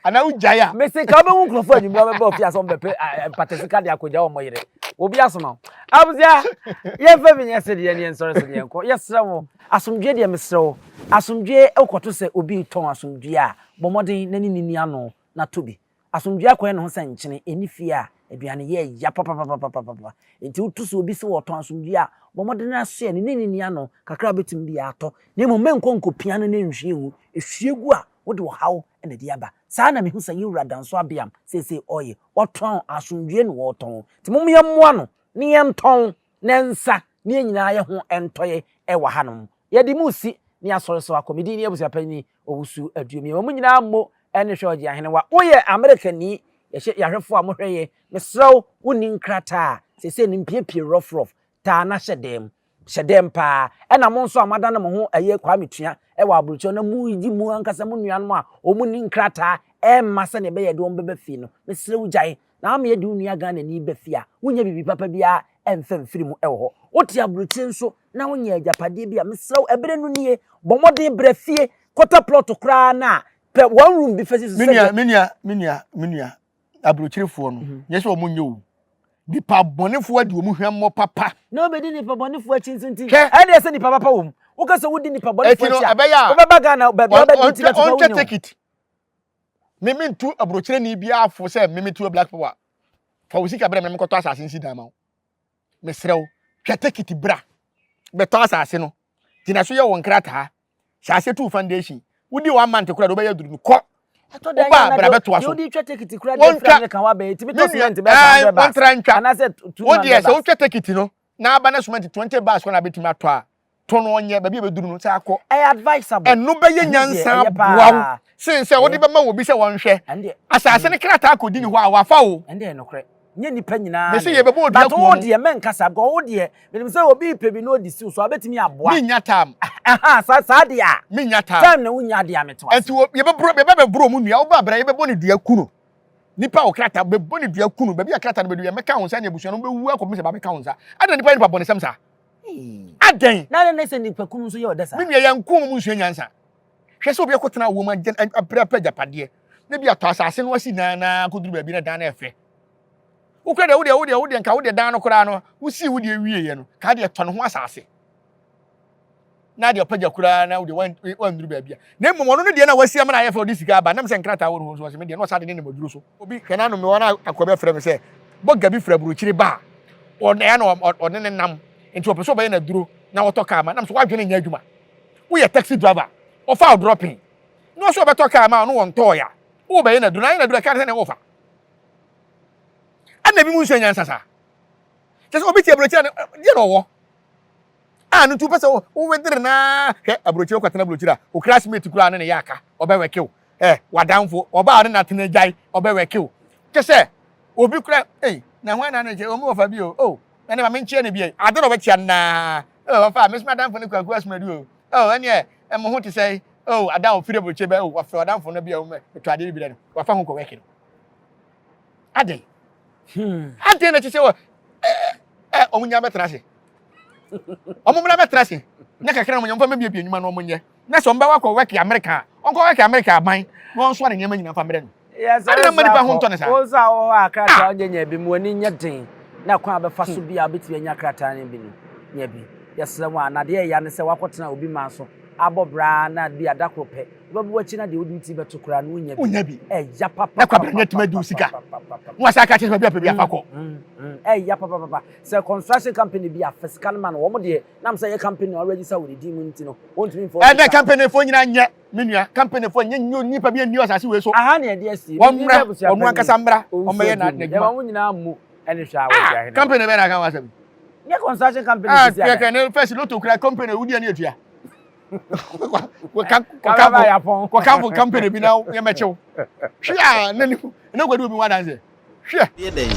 ana ujaya me se ka be wu krofo anyi mo be ofia so mbepe patesika de akoja wo moyire obi asoma abuzia ye fa bi nyese de ne nsore se de enko yesra mo asomdwe de mesrewo asomdwe ekoto se obi ton asomdwe a bomodin nani nini ano na tobi asomdwe akoye ne ho sankyene enifi a aduane ye ya papa enti utuso obi se wo ton asomdwe a bomodin na so ne nini ano kakra betim bi ato ne mo menko nkopia no na nhwie hu ehwiegu a wo de wo hawo ene de aba saa na mehu sa yewura danso abiam sese oye woton asomdwe no woton ti mum ye mmoa no ne ye nton ne nsa ne nyina ye ho entoye e wa hanom ye di musi ne asore so akomedi ne abusia pani owusu aduomie mo nyina ammo ene hwe oje ahene wa oye americani ye hwefo a mo hweye mesrew woni nkrata sese ne mpiepie rough ta na hyedem pa ena mo nso amada na mo ho aye kwa metua e wa aburucho na mu yi mu ankasa mu nuanom a o mu ni nkrata e masa ne be ye de on bebe fi no mesrew gyae na am ye de unua Ghana ni be fi a wonya bibi papa bia emfem firi mu e ho woti aburuchi nso na wonya agapade bia mesrew ebere no nie bomodin bre fie quarter plot kra na pe one room bi fesi so minia aburuchirifo no yesi o munyo nipa bonefo adi omu hwemmo papa no be di nipa bonefo achinsinti e dey say nipa papa wom wo ka say wo di nipa bonefo achi wo baba Ghana be di tiba on take it mimi ntu aburuchire ni bia afo say mimi tu black power fa wo sika bere mimi koto asase nsi dan ma mesrew hwe take it bra be to asase no tina so ye won krata sase tu foundation wudi 1 month kura do be yaduru no ko oba bra beto aso wodi twa take it kura de fra kan wa be timi to cement be 100 baht ana say 200 wodi e say wo twa take it no na aba na cement 20 baht ko na betimi ato a to no onye ba bi beduru no say akọ e advisable enu be ye nyansa boawo since wodi be ma wo bi say won hwe asase ne krata akodi ni ho a wafa wo ende e nokre nye nipa nyina me say ye bebo odi akọ wo de men kasa go wo de me say obi pebi no di si so abetimi aboa mi nya tam sa de a mi nya tam tam na wunya de a meto enti ye be bro mu nua wo ba bra ye bebo ni dua kunu nipa o krata be boni dua kunu ba bi krata be dua me ka honsa ne busu no be wu akomi se ba me ka honsa ada nipa boni sam sa aden na ne se nipa kunu so ye odasa mi nua ye nko mu nsu nyansa hwe se obi akotena wo ma apra japade na bi ato asase no wasi na koduru ba bi na dan na efe ukede wo de nka wo de dan no kora no wusi wo de ewie ye no ka de to no ho asase na de opaja kora na wo de wan duru ba bia na mmom no de na wasi am na ye fa odi sika ba nam se nkrata wo no so me de no sa de ne maduru so obi hwena no me wona akobe frɛ me se boga bi frɛ buruchiri ba o na ya no o ne nam enti opeso ba ye na duro na wo to ka ma nam so wadwene nya adwuma wo ye taxi driver o fa dropping no so be to ka ma no won to ya wo ba ye na duro ka se ne wo fa ana bi mu nso nyansa sa Just obi ti abrochi na ye no wo. Ah no tu pese wo wedere na he abrochi kwatena abrochi da o classmate kura na ne yaka oba wekew wadamfo oba na tena jai oba wekew kese obi kura na hwan na je omo ofa bi o na ne ma menchie ne bi ade no be chia na ofa me sma damfo ne kwaku asmadu o ene mo ho ti sei ada ofire abrochi be wafa wadamfo no bi o me to ade bi da wafa ho ko weke ade ade na chise wo omunya betrase omumla betrase na kakra mo nyamfa mebie nyuma no omunye na so mba wakọ weke America onko weke America ban no so na nyama nyina fa mre no yes ade na mani pa ho ntone sa o za o akata onye nya bi mu ani nya den na kwa be fa so bi abeti anya krata ne bi no nya bi yesere mu anade ya ne se wakotena obi ma so abobra na bi adakrope babu wachi na de odi ti beto kura no nya bi ya papa na kwa branya tuma du sika nwasa ka chese bi afa bi afako ya papa se construction company bi a fiscal man wo mo de nam say company already say we di mu nti no won't mean for na company fo nyina nya menua company fo nya nipa bi ani osase we so aha na de asi onu ankasa mbra o meye na de ma wo nyina mu ene hwa wa ja company be na kan wasabi nya construction company bi ya kan first loto kura company wudi ani atua ko kampo company bi na ya mechew hwia na ni na gwadu obi wadanse hwia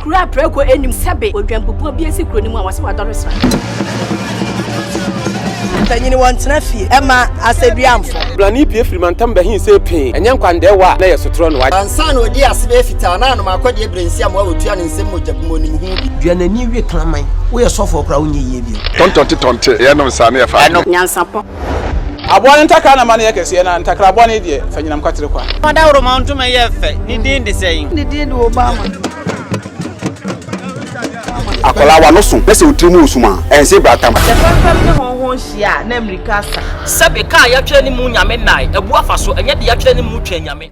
kura preko enim sebe odwampopo bi esi kuro ni mu a wase wadore sra tanyini wantena fie ema aseduamfo blani pie frimantam behin se pin enye nkwande wa na yesotro no wa ansa na odi asebe fita na no akode ebrensi am wa wotua ne nsem mojabumo ni mu bi duanani wie klaman wo ye sofo kra wo nye yie bi tontonte ye no sa na ye fa nyansapo abone ntaka na mane yakese na ntakra abone die fanyinam kwatere kwa mada woro ma ntuma ye fe ni din de sey ni din de obama akola wa no so pese utrimu usuma ense bratam the family ne honhon hia na amerika sa sebe ka ya twa ni mu nyame nai ebu afa so enye de ya twa ni mu twa nyame